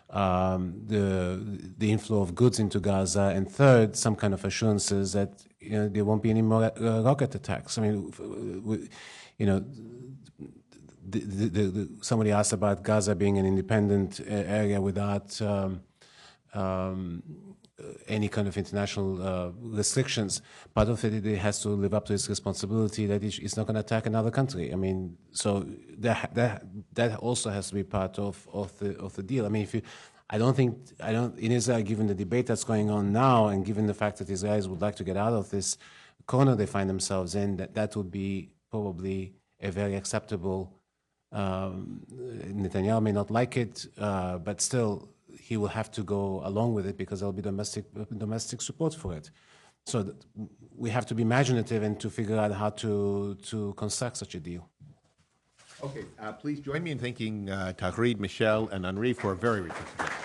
the inflow of goods into Gaza, and third, some kind of assurances that there won't be any more rocket attacks. I mean, somebody asked about Gaza being an independent area without any kind of international restrictions. Part of it has to live up to its responsibility that it's not going to attack another country. I mean, so that also has to be part of the deal. I mean, in Israel, given the debate that's going on now, and given the fact that Israelis would like to get out of this corner they find themselves in, that would be probably a very acceptable. Netanyahu may not like it, but still, he will have to go along with it because there'll be domestic support for it. So we have to be imaginative and to figure out how to construct such a deal. Okay, please join me in thanking Tagreed, Michelle, and Henri for a very rich discussion.